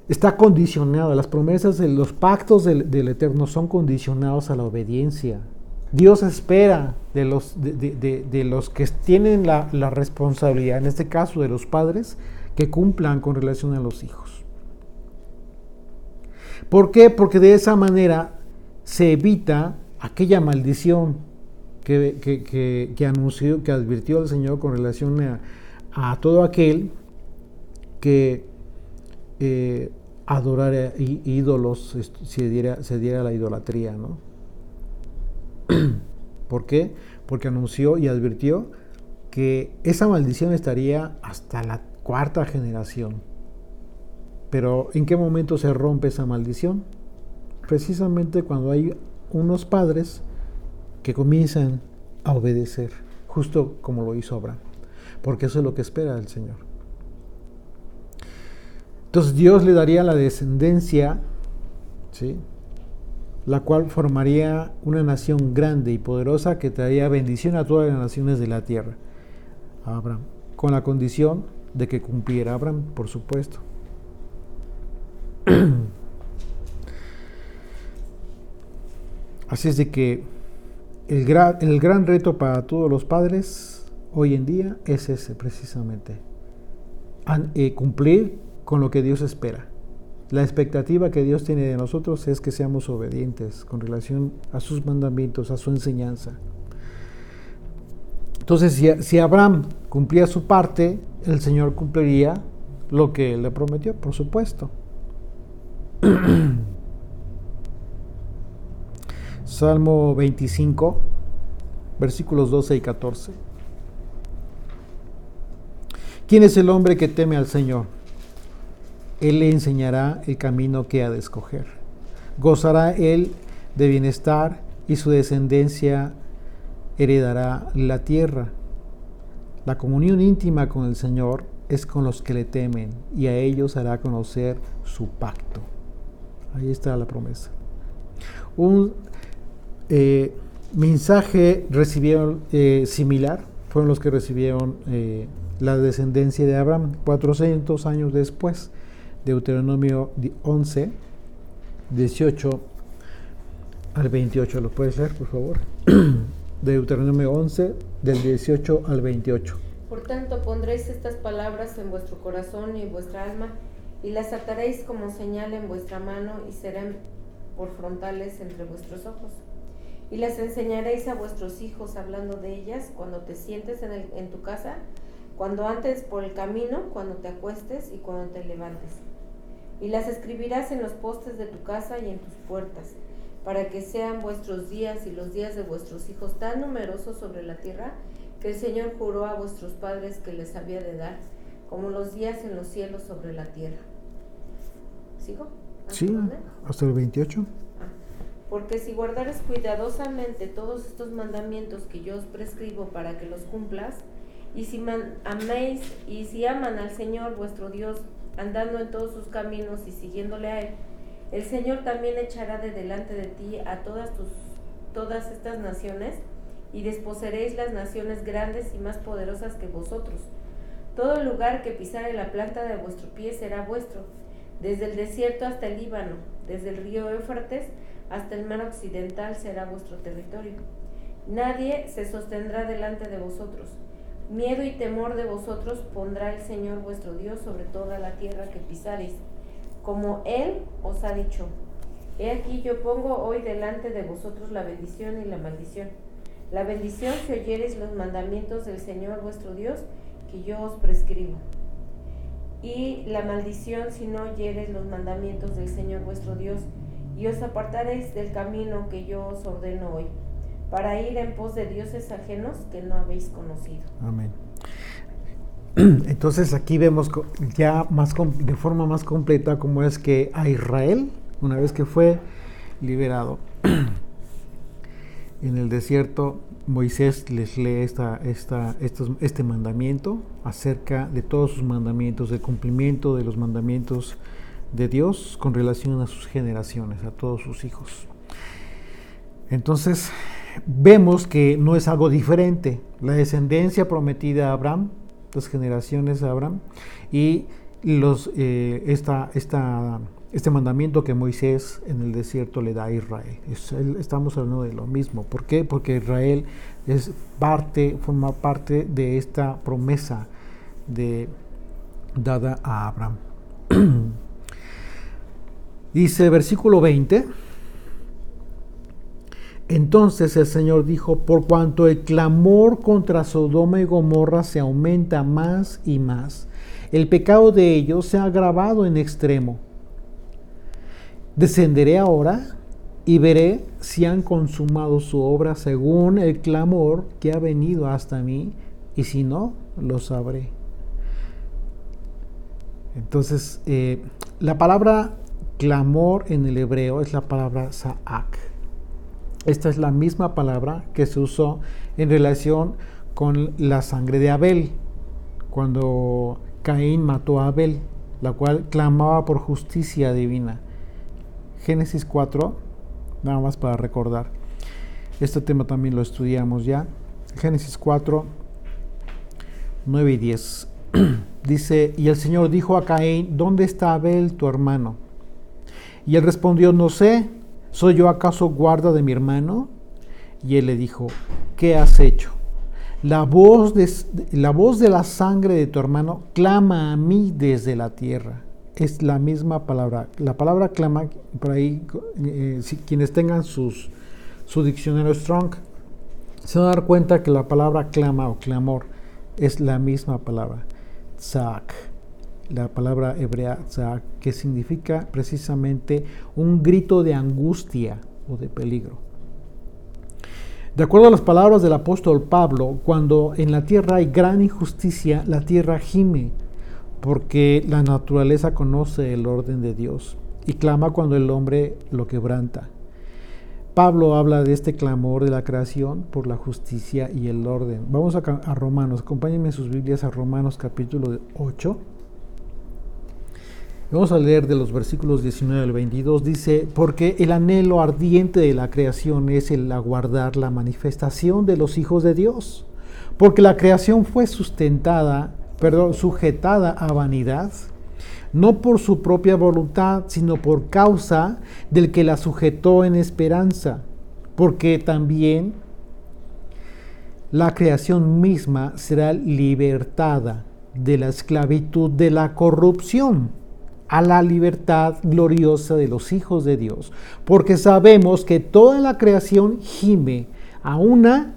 está condicionado, las promesas, los pactos del Eterno son condicionados a la obediencia. Dios espera de los que tienen la responsabilidad, en este caso de los padres, que cumplan con relación a los hijos. ¿Por qué? Porque de esa manera se evita aquella maldición que anunció, que advirtió el Señor con relación a todo aquel que adorara ídolos, se diera la idolatría, ¿no? ¿Por qué? Porque anunció y advirtió que esa maldición estaría hasta la 4ª generación. Pero ¿en qué momento se rompe esa maldición? Precisamente cuando hay unos padres que comienzan a obedecer, justo como lo hizo Abraham, porque eso es lo que espera el Señor. Entonces Dios le daría la descendencia, ¿sí?, la cual formaría una nación grande y poderosa que traería bendición a todas las naciones de la tierra, a Abraham, con la condición de que cumpliera Abraham, por supuesto. Así es de que el gran reto para todos los padres hoy en día es ese, precisamente, cumplir con lo que Dios espera. La expectativa que Dios tiene de nosotros es que seamos obedientes con relación a sus mandamientos, a su enseñanza. Entonces, si Abraham cumplía su parte, el Señor cumpliría lo que Él le prometió, por supuesto. Salmo 25, versículos 12 y 14. ¿Quién es el hombre que teme al Señor? Él le enseñará el camino que ha de escoger. Gozará él de bienestar y su descendencia heredará la tierra. La comunión íntima con el Señor es con los que le temen y a ellos hará conocer su pacto. Ahí está la promesa. Un mensaje recibieron similar, fueron los que recibieron la descendencia de Abraham 400 años después. Deuteronomio 11, 18 al 28. ¿Lo puedes leer, por favor? Deuteronomio 11, del 18 al 28. Por tanto, pondréis estas palabras en vuestro corazón y en vuestra alma, y las ataréis como señal en vuestra mano, y serán por frontales entre vuestros ojos. Y las enseñaréis a vuestros hijos, hablando de ellas, cuando te sientes en tu casa, cuando andes por el camino, cuando te acuestes y cuando te levantes. Y las escribirás en los postes de tu casa y en tus puertas, para que sean vuestros días y los días de vuestros hijos tan numerosos sobre la tierra, que el Señor juró a vuestros padres que les había de dar, como los días en los cielos sobre la tierra. ¿Sigo? Sí, hasta el 28. Porque si guardares cuidadosamente todos estos mandamientos que yo os prescribo para que los cumplas, y si améis y si aman al Señor vuestro Dios, andando en todos sus caminos y siguiéndole a Él, el Señor también echará de delante de ti a todas estas naciones, y desposeeréis las naciones grandes y más poderosas que vosotros. Todo lugar que pisare la planta de vuestro pie será vuestro, desde el desierto hasta el Líbano, desde el río Éufrates hasta el mar occidental será vuestro territorio. Nadie se sostendrá delante de vosotros. Miedo y temor de vosotros pondrá el Señor vuestro Dios sobre toda la tierra que pisareis, como Él os ha dicho. He aquí yo pongo hoy delante de vosotros la bendición y la maldición. La bendición si oyereis los mandamientos del Señor vuestro Dios, que yo os prescribo. Y la maldición si no oyereis los mandamientos del Señor vuestro Dios, y os apartareis del camino que yo os ordeno hoy, para ir en pos de dioses ajenos que no habéis conocido. Amén. Entonces aquí vemos ya de forma más completa cómo es que a Israel, una vez que fue liberado en el desierto, Moisés les lee este mandamiento acerca de todos sus mandamientos, del cumplimiento de los mandamientos de Dios con relación a sus generaciones, a todos sus hijos. Entonces vemos que no es algo diferente. La descendencia prometida a Abraham, las generaciones de Abraham, y este mandamiento que Moisés en el desierto le da a Israel. Estamos hablando de lo mismo. ¿Por qué? Porque Israel forma parte de esta promesa dada a Abraham. Dice versículo 20: entonces el Señor dijo, por cuanto el clamor contra Sodoma y Gomorra se aumenta más y más, el pecado de ellos se ha agravado en extremo. Descenderé ahora y veré si han consumado su obra según el clamor que ha venido hasta mí, y si no, lo sabré. Entonces, la palabra clamor en el hebreo es la palabra sa'ak. Esta es la misma palabra que se usó en relación con la sangre de Abel, cuando Caín mató a Abel, la cual clamaba por justicia divina. Génesis 4, nada más para recordar. Este tema también lo estudiamos ya. Génesis 4, 9 y 10. Dice, y el Señor dijo a Caín, ¿dónde está Abel tu hermano? Y él respondió, no sé, ¿soy yo acaso guarda de mi hermano? Y él le dijo, ¿qué has hecho? La voz de la sangre de tu hermano clama a mí desde la tierra. Es la misma palabra. La palabra clama, por ahí, quienes tengan su diccionario Strong, se van a dar cuenta que la palabra clama o clamor es la misma palabra. Tzak, la palabra hebrea tzak, que significa precisamente un grito de angustia o de peligro. De acuerdo a las palabras del apóstol Pablo, cuando en la tierra hay gran injusticia, la tierra gime, porque la naturaleza conoce el orden de Dios y clama cuando el hombre lo quebranta. Pablo habla de este clamor de la creación por la justicia y el orden. Vamos a Romanos, acompáñenme en sus Biblias a Romanos capítulo 8. Vamos a leer de los versículos 19 al 22. Dice, porque el anhelo ardiente de la creación es el aguardar la manifestación de los hijos de Dios, porque la creación fue sujetada a vanidad, no por su propia voluntad, sino por causa del que la sujetó en esperanza, porque también la creación misma será libertada de la esclavitud de la corrupción a la libertad gloriosa de los hijos de Dios, porque sabemos que toda la creación gime a una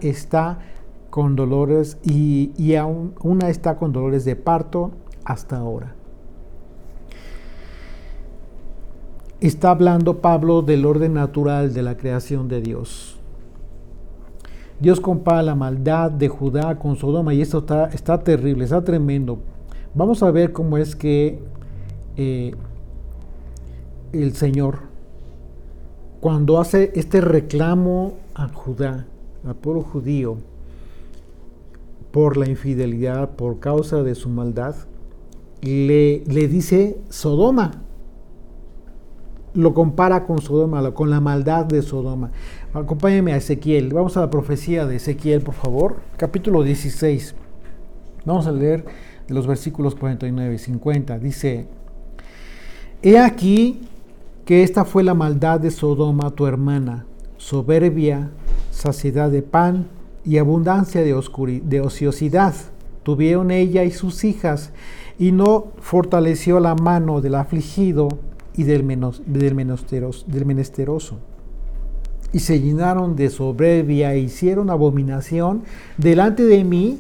está con dolores y aún una está con dolores de parto hasta ahora. Está hablando Pablo del orden natural de la creación de Dios. Dios compara la maldad de Judá con Sodoma, y esto está terrible, está tremendo. Vamos a ver cómo es que el Señor, cuando hace este reclamo a Judá, al pueblo judío, por la infidelidad, por causa de su maldad, le dice Sodoma. Lo compara con Sodoma, con la maldad de Sodoma. Acompáñenme a Ezequiel. Vamos a la profecía de Ezequiel, por favor. Capítulo 16. Vamos a leer de los versículos 49 y 50. Dice, he aquí que esta fue la maldad de Sodoma, tu hermana, soberbia, saciedad de pan y abundancia de ociosidad. Tuvieron ella y sus hijas, y no fortaleció la mano del afligido y del menesteroso. Y se llenaron de soberbia e hicieron abominación delante de mí.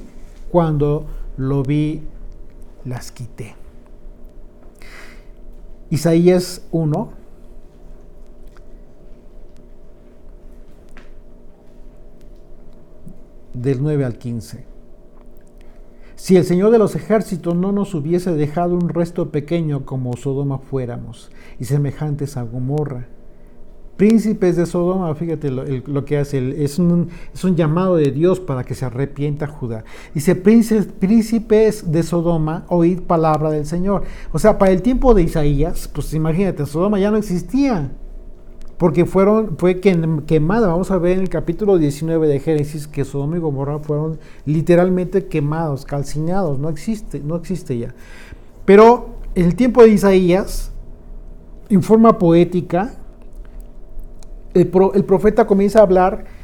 Cuando lo vi, las quité. Isaías 1, del 9 al 15. Si el Señor de los ejércitos no nos hubiese dejado un resto pequeño como Sodoma fuéramos, y semejantes a Gomorra. Príncipes de Sodoma, fíjate lo que hace, es un llamado de Dios para que se arrepienta Judá. Dice, príncipes de Sodoma, oíd palabra del Señor. O sea, para el tiempo de Isaías, pues imagínate, Sodoma ya no existía. porque fue quemada. Vamos a ver en el capítulo 19 de Génesis que Sodoma y Gomorra fueron literalmente quemados, calcinados, no existe ya. Pero en el tiempo de Isaías, en forma poética, el profeta comienza a hablar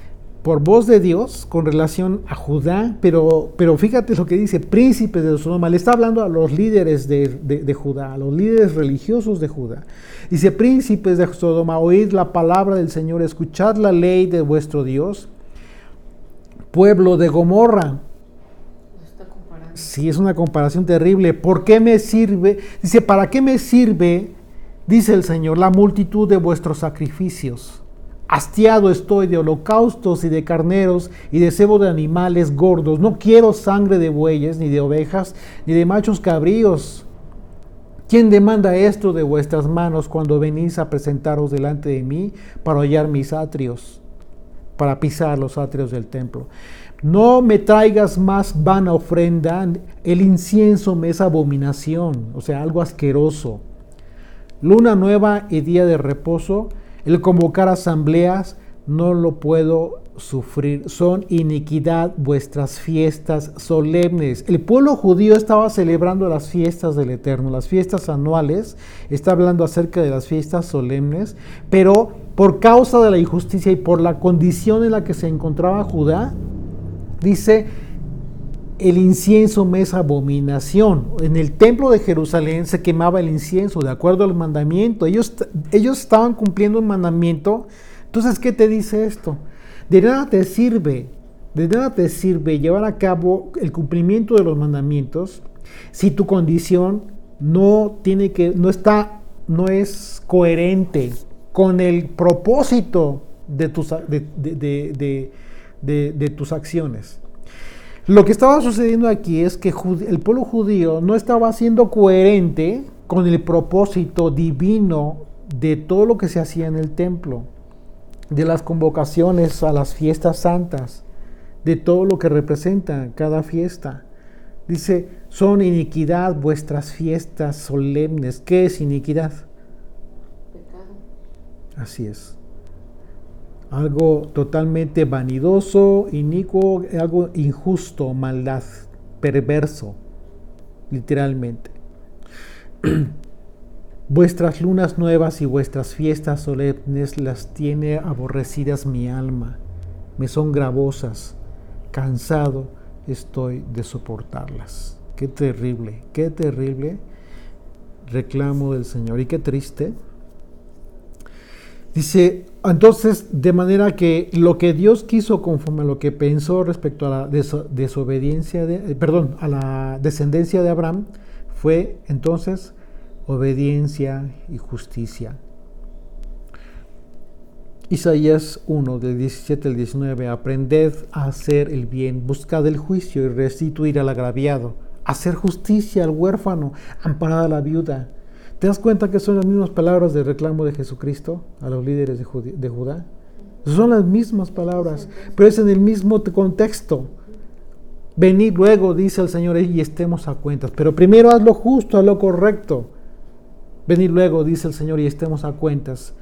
por voz de Dios con relación a Judá, pero fíjate lo que dice, príncipes de Sodoma. Le está hablando a los líderes de Judá, a los líderes religiosos de Judá. Dice, príncipes de Sodoma, oíd la palabra del Señor, escuchad la ley de vuestro Dios. Pueblo de Gomorra. Sí, es una comparación terrible. ¿Por qué me sirve? Dice, ¿para qué me sirve, dice el Señor, la multitud de vuestros sacrificios? Hastiado estoy de holocaustos y de carneros y de cebo de animales gordos. No quiero sangre de bueyes, ni de ovejas, ni de machos cabríos. ¿Quién demanda esto de vuestras manos cuando venís a presentaros delante de mí para hollar mis atrios, para pisar los atrios del templo? No me traigas más vana ofrenda, el incienso me es abominación, o sea, algo asqueroso. Luna nueva y día de reposo, el convocar asambleas, no lo puedo sufrir. Son iniquidad vuestras fiestas solemnes. El pueblo judío estaba celebrando las fiestas del Eterno, las fiestas anuales. Está hablando acerca de las fiestas solemnes, pero por causa de la injusticia y por la condición en la que se encontraba Judá, dice, el incienso me es abominación. En el templo de Jerusalén se quemaba el incienso de acuerdo al mandamiento. Ellos estaban cumpliendo un mandamiento. Entonces, ¿qué te dice esto? De nada te sirve llevar a cabo el cumplimiento de los mandamientos si tu condición no es coherente con el propósito de tus acciones. Lo que estaba sucediendo aquí es que el pueblo judío no estaba siendo coherente con el propósito divino de todo lo que se hacía en el templo, de las convocaciones a las fiestas santas, de todo lo que representa cada fiesta. Dice, son iniquidad vuestras fiestas solemnes. ¿Qué es iniquidad? Pecado. Así es. Algo totalmente vanidoso, inicuo, algo injusto, maldad, perverso, literalmente. Vuestras lunas nuevas y vuestras fiestas solemnes las tiene aborrecidas mi alma, me son gravosas, cansado estoy de soportarlas. Qué terrible reclamo del Señor, y qué triste. Dice, entonces, de manera que lo que Dios quiso conforme a lo que pensó respecto a la a la descendencia de Abraham, fue entonces obediencia y justicia. Isaías 1, del 17 al 19, aprended a hacer el bien, buscad el juicio y restituir al agraviado, hacer justicia al huérfano, amparar a la viuda. ¿Te das cuenta que son las mismas palabras de reclamo de Jesucristo a los líderes de Judá? Son las mismas palabras, pero es en el mismo contexto. Venid luego, dice el Señor, y estemos a cuentas. Pero primero haz lo justo, haz lo correcto. Venid luego, dice el Señor, y estemos a cuentas.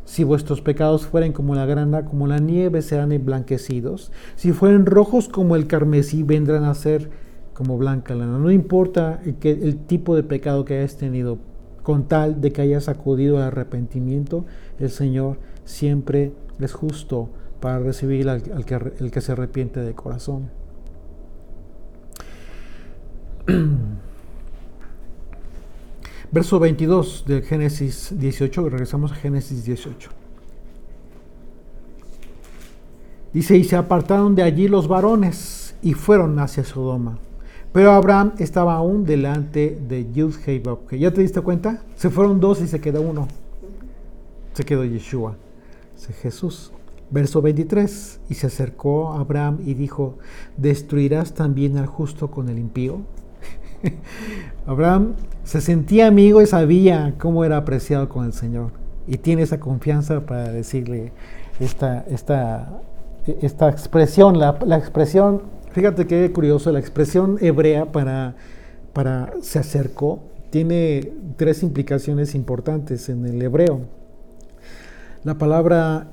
Si vuestros pecados fueren como la grana, como la nieve, serán emblanquecidos. Si fueren rojos como el carmesí, vendrán a ser como blanca lana. No importa el tipo de pecado que hayas tenido, con tal de que hayas acudido al arrepentimiento, el Señor siempre es justo para recibir al que se arrepiente de corazón. Verso 22 de Génesis 18, regresamos a Génesis 18. Dice, y se apartaron de allí los varones y fueron hacia Sodoma. Pero Abraham estaba aún delante de Yud-Heh y Vав-Heh. ¿Ya te diste cuenta? Se fueron dos y se quedó uno. Se quedó Yeshua, Jesús. Verso 23. Y se acercó a Abraham y dijo, ¿destruirás también al justo con el impío? Abraham se sentía amigo y sabía cómo era apreciado con el Señor. Y tiene esa confianza para decirle esta expresión, la expresión. Fíjate qué curioso, la expresión hebrea para se acercó tiene tres implicaciones importantes en el hebreo. La palabra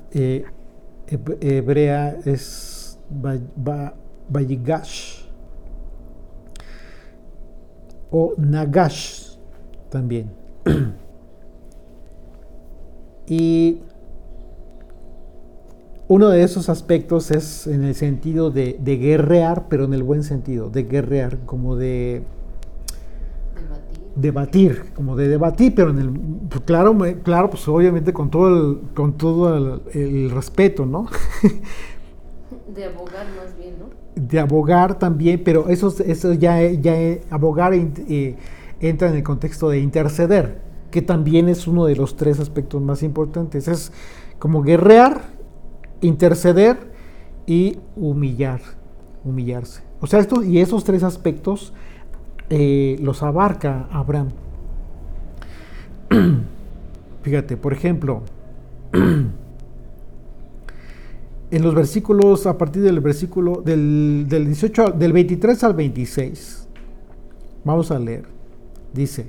hebrea es Vayigash o Nagash también. Y uno de esos aspectos es en el sentido de guerrear, pero en el buen sentido, de guerrear, como de debatir, como de debatir, pero en el, pues claro, pues obviamente con todo el respeto, ¿no? De abogar más bien, ¿no? De abogar también, pero eso ya abogar entra en el contexto de interceder, que también es uno de los 3 aspectos más importantes. Es como guerrear, interceder y humillarse. O sea, esos 3 aspectos los abarca Abraham. Fíjate, por ejemplo, en los versículos, a partir del versículo del 18, del 23 al 26, vamos a leer. Dice: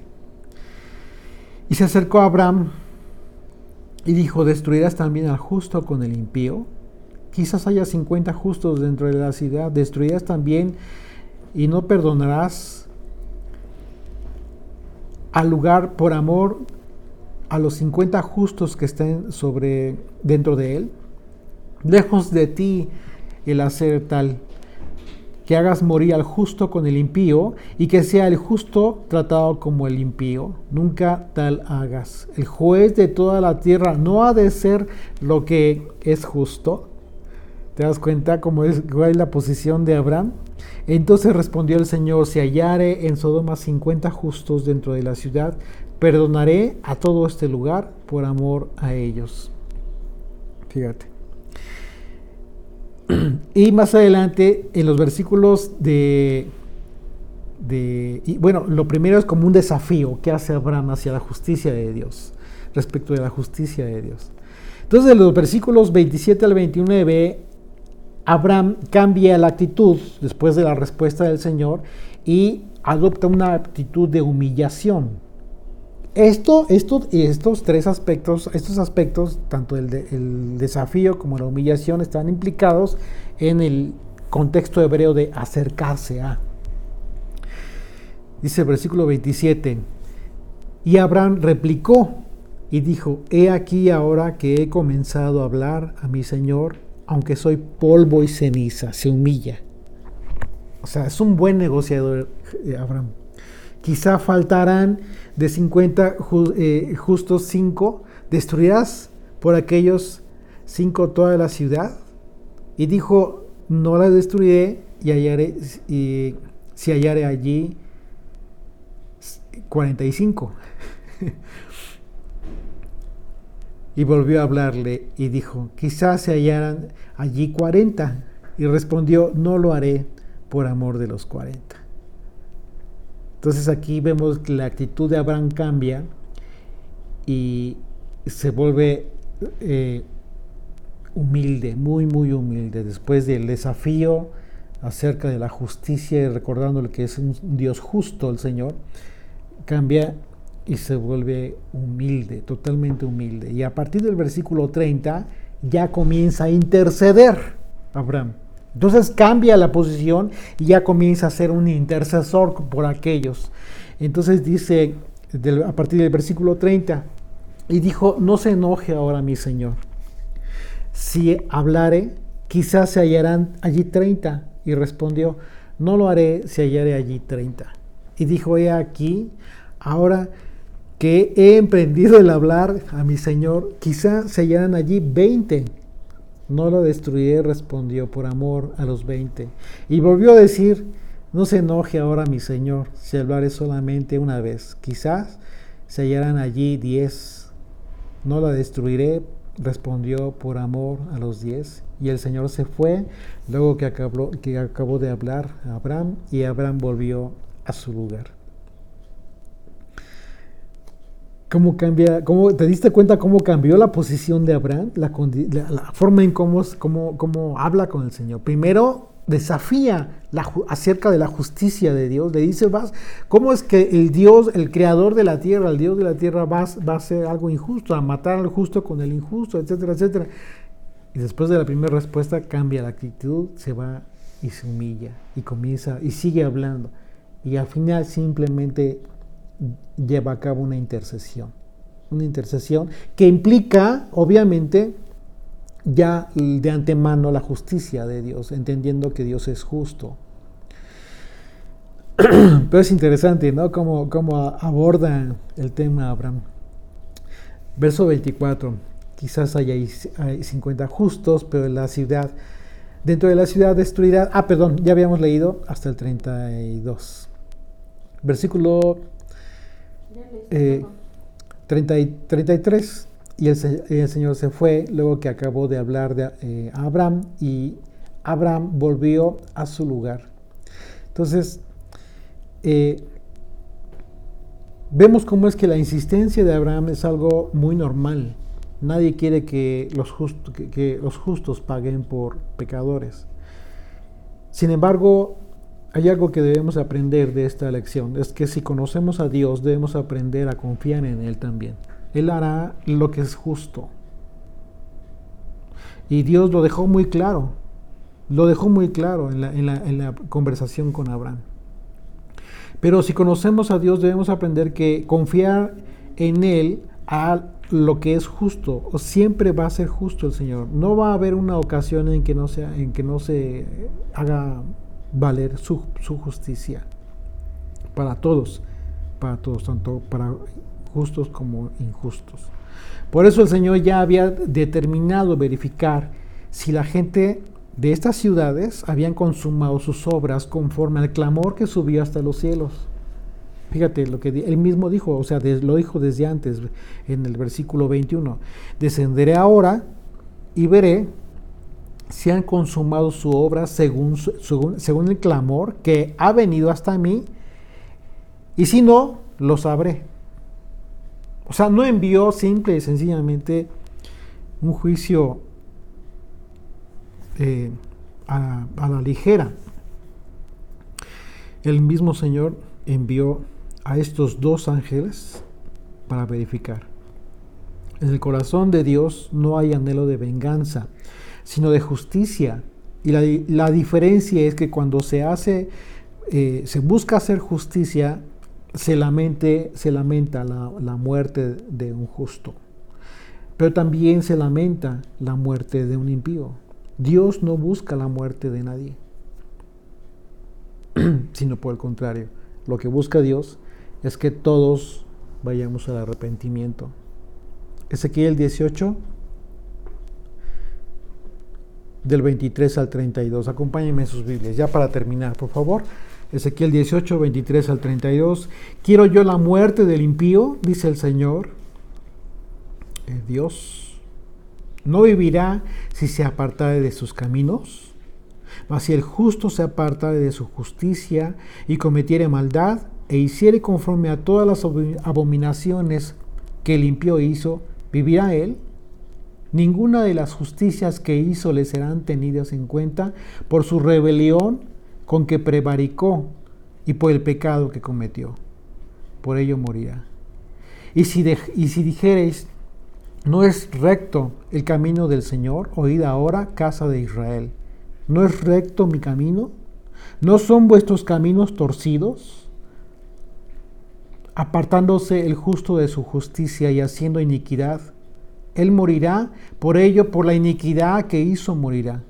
y se acercó a Abraham y dijo: ¿destruirás también al justo con el impío? Quizás haya 50 justos dentro de la ciudad. ¿Destruirás también y no perdonarás al lugar por amor a los 50 justos que estén dentro de él? Lejos de ti el hacer tal, que hagas morir al justo con el impío, y que sea el justo tratado como el impío. Nunca tal hagas. El juez de toda la tierra no ha de ser lo que es justo. ¿Te das cuenta cuál es la posición de Abraham? Entonces respondió el Señor: si hallare en Sodoma 50 justos dentro de la ciudad, perdonaré a todo este lugar por amor a ellos. Fíjate. Y más adelante, en los versículos lo primero es como un desafío que hace Abraham hacia la justicia de Dios, respecto de la justicia de Dios. Entonces, en los versículos 27 al 29, Abraham cambia la actitud después de la respuesta del Señor y adopta una actitud de humillación. Estos 3 aspectos, tanto el desafío como la humillación, están implicados en el contexto hebreo de acercarse a. Dice el versículo 27: y Abraham replicó y dijo: he aquí ahora que he comenzado a hablar a mi Señor, aunque soy polvo y ceniza. Se humilla. O sea, es un buen negociador Abraham. Quizá faltarán de 50 justos 5. ¿Destruirás por aquellos 5 toda la ciudad? Y dijo: no la destruiré, si hallare allí 45. Y volvió a hablarle y dijo: quizás se hallaran allí 40. Y respondió: no lo haré por amor de los 40. Entonces aquí vemos que la actitud de Abraham cambia y se vuelve humilde, muy muy humilde, después del desafío acerca de la justicia y recordándole que es un Dios justo el Señor. Cambia y se vuelve humilde, totalmente humilde. Y a partir del versículo 30 ya comienza a interceder Abraham. Entonces cambia la posición y ya comienza a ser un intercesor por aquellos. Entonces dice a partir del versículo 30: y dijo: no se enoje ahora mi Señor. Si hablare, quizás se hallarán allí 30. Y respondió: no lo haré si hallare allí 30. Y dijo: he aquí, ahora que he emprendido el hablar a mi Señor, quizás se hallarán allí 20. No lo destruiré, respondió, por amor a los 20. Y volvió a decir: no se enoje ahora mi Señor, si hablaré solamente una vez. Quizás se hallarán allí 10. No la destruiré, respondió, por amor a los 10. Y el Señor se fue, luego que acabó de hablar a Abraham, y Abraham volvió a su lugar. ¿Cómo te diste cuenta cómo cambió la posición de Abraham? La forma en cómo habla con el Señor. Primero desafía acerca de la justicia de Dios. Le dice, ¿cómo es que el Dios, el creador de la tierra, el Dios de la tierra va a hacer algo injusto, a matar al justo con el injusto, etcétera, etcétera? Y después de la primera respuesta cambia la actitud, se va y se humilla y comienza y sigue hablando. Y al final simplemente lleva a cabo una intercesión que implica, obviamente, ya de antemano la justicia de Dios, entendiendo que Dios es justo. Pero es interesante, ¿no? Cómo aborda el tema Abraham. Verso 24. Quizás hay 50 justos, pero dentro de la ciudad destruirá. Ya habíamos leído hasta el 32. Versículo 33. Y el Señor se fue luego que acabó de hablar de Abraham, y Abraham volvió a su lugar. Entonces, vemos cómo es que la insistencia de Abraham es algo muy normal. Nadie quiere que los justos paguen por pecadores. Sin embargo, hay algo que debemos aprender de esta lección. Es que si conocemos a Dios, debemos aprender a confiar en Él también. Él hará lo que es justo. Y Dios lo dejó muy claro. Lo dejó muy claro en la conversación con Abraham. Pero si conocemos a Dios, debemos aprender que confiar en Él a lo que es justo, o siempre va a ser justo el Señor. No va a haber una ocasión en que no se haga valer su justicia para todos, tanto para justos como injustos. Por eso el Señor ya había determinado verificar si la gente de estas ciudades habían consumado sus obras conforme al clamor que subió hasta los cielos. Fíjate lo que él mismo dijo, o sea, lo dijo desde antes, en el versículo 21. Descenderé ahora y veré si han consumado su obra según el clamor que ha venido hasta mí, y si no, lo sabré. O sea, no envió simple y sencillamente un juicio a la ligera. El mismo Señor envió a estos 2 ángeles para verificar. En el corazón de Dios no hay anhelo de venganza, sino de justicia. Y la diferencia es que cuando se busca hacer justicia, se lamenta la muerte de un justo. Pero también se lamenta la muerte de un impío. Dios no busca la muerte de nadie, sino por el contrario. Lo que busca Dios es que todos vayamos al arrepentimiento. Ezequiel 18, del 23 al 32. Acompáñenme en sus Biblias, ya para terminar, por favor. Ezequiel 18, 23 al 32. ¿Quiero yo la muerte del impío? Dice el Señor. Dios no vivirá si se apartare de sus caminos, mas si el justo se apartare de su justicia y cometiere maldad e hiciere conforme a todas las abominaciones que el impío hizo, ¿vivirá él? Ninguna de las justicias que hizo le serán tenidas en cuenta por su rebelión con que prevaricó y por el pecado que cometió. Por ello morirá. Y si dijereis, ¿no es recto el camino del Señor? Oíd ahora, casa de Israel. ¿No es recto mi camino? ¿No son vuestros caminos torcidos? Apartándose el justo de su justicia y haciendo iniquidad, él morirá, por ello, por la iniquidad que hizo morirá.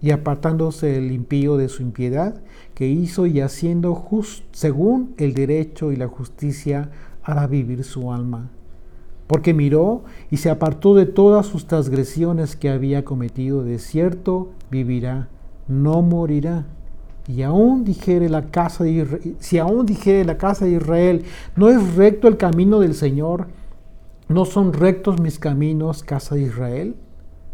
Y apartándose el impío de su impiedad que hizo y haciendo según el derecho y la justicia, hará vivir su alma. Porque miró y se apartó de todas sus transgresiones que había cometido, de cierto vivirá, no morirá. Y aún dijere la casa de Israel, si aún dijere la casa de Israel, ¿no es recto el camino del Señor? ¿No son rectos mis caminos, casa de Israel?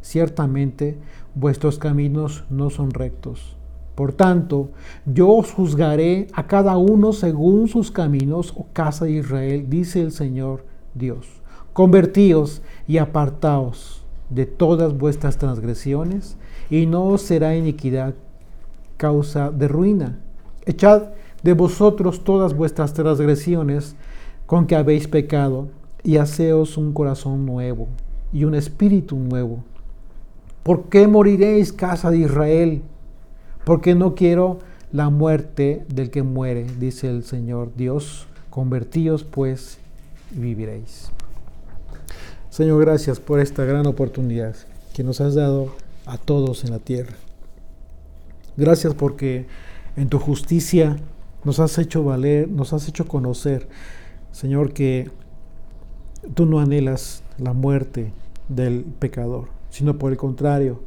Ciertamente vuestros caminos no son rectos. Por tanto, yo os juzgaré a cada uno según sus caminos, oh casa de Israel, dice el Señor Dios. Convertíos y apartaos de todas vuestras transgresiones, y no os será iniquidad causa de ruina. Echad de vosotros todas vuestras transgresiones con que habéis pecado, y haceos un corazón nuevo y un espíritu nuevo. ¿Por qué moriréis, casa de Israel? Porque no quiero la muerte del que muere, dice el Señor Dios. Convertíos pues y viviréis. Señor, gracias por esta gran oportunidad que nos has dado a todos en la tierra. Gracias porque en tu justicia nos has hecho valer, nos has hecho conocer, Señor, que tú no anhelas la muerte del pecador, sino por el contrario,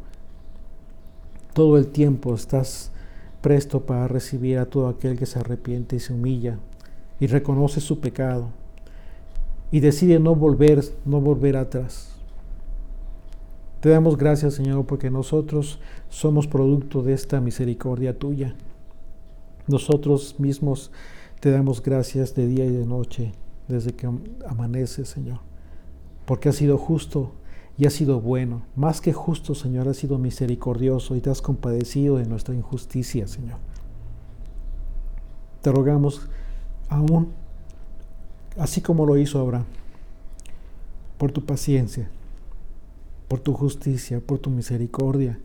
todo el tiempo estás presto para recibir a todo aquel que se arrepiente y se humilla y reconoce su pecado y decide no volver atrás. Te damos gracias, Señor, porque nosotros somos producto de esta misericordia tuya. Nosotros mismos te damos gracias de día y de noche, desde que amanece, Señor, porque has sido justo y has sido bueno. Más que justo, Señor, has sido misericordioso y te has compadecido de nuestra injusticia, Señor. Te rogamos aún, así como lo hizo Abraham, por tu paciencia, por tu justicia, por tu misericordia,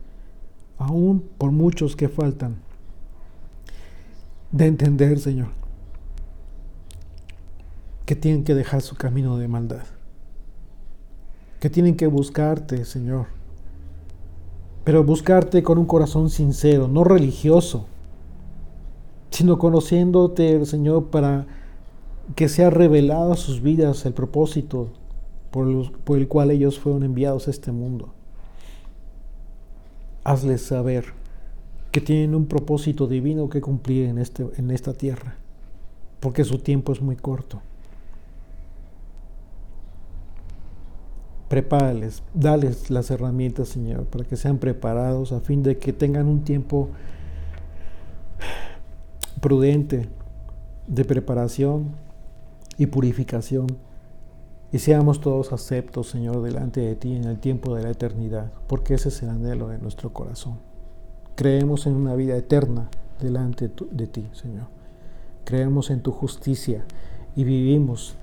aún por muchos que faltan de entender, Señor, que tienen que dejar su camino de maldad, que tienen que buscarte, Señor, pero buscarte con un corazón sincero, no religioso, sino conociéndote, Señor, para que sea revelado a sus vidas el propósito por el cual ellos fueron enviados a este mundo. Hazles saber que tienen un propósito divino que cumplir en esta tierra, porque su tiempo es muy corto. Prepárales, dales las herramientas, Señor, para que sean preparados a fin de que tengan un tiempo prudente de preparación y purificación, y seamos todos aceptos, Señor, delante de ti en el tiempo de la eternidad, porque ese es el anhelo de nuestro corazón. Creemos en una vida eterna delante de ti, Señor. Creemos en tu justicia y vivimos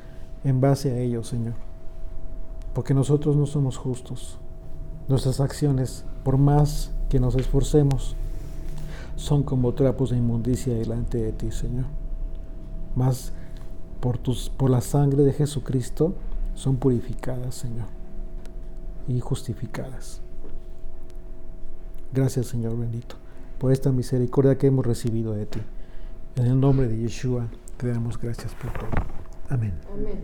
en base a ello, Señor, porque nosotros no somos justos. Nuestras acciones, por más que nos esforcemos, son como trapos de inmundicia delante de ti, Señor. Mas por la sangre de Jesucristo son purificadas, Señor, y justificadas. Gracias, Señor bendito, por esta misericordia que hemos recibido de ti. En el nombre de Yeshua te damos gracias por todo. Amén. Amén.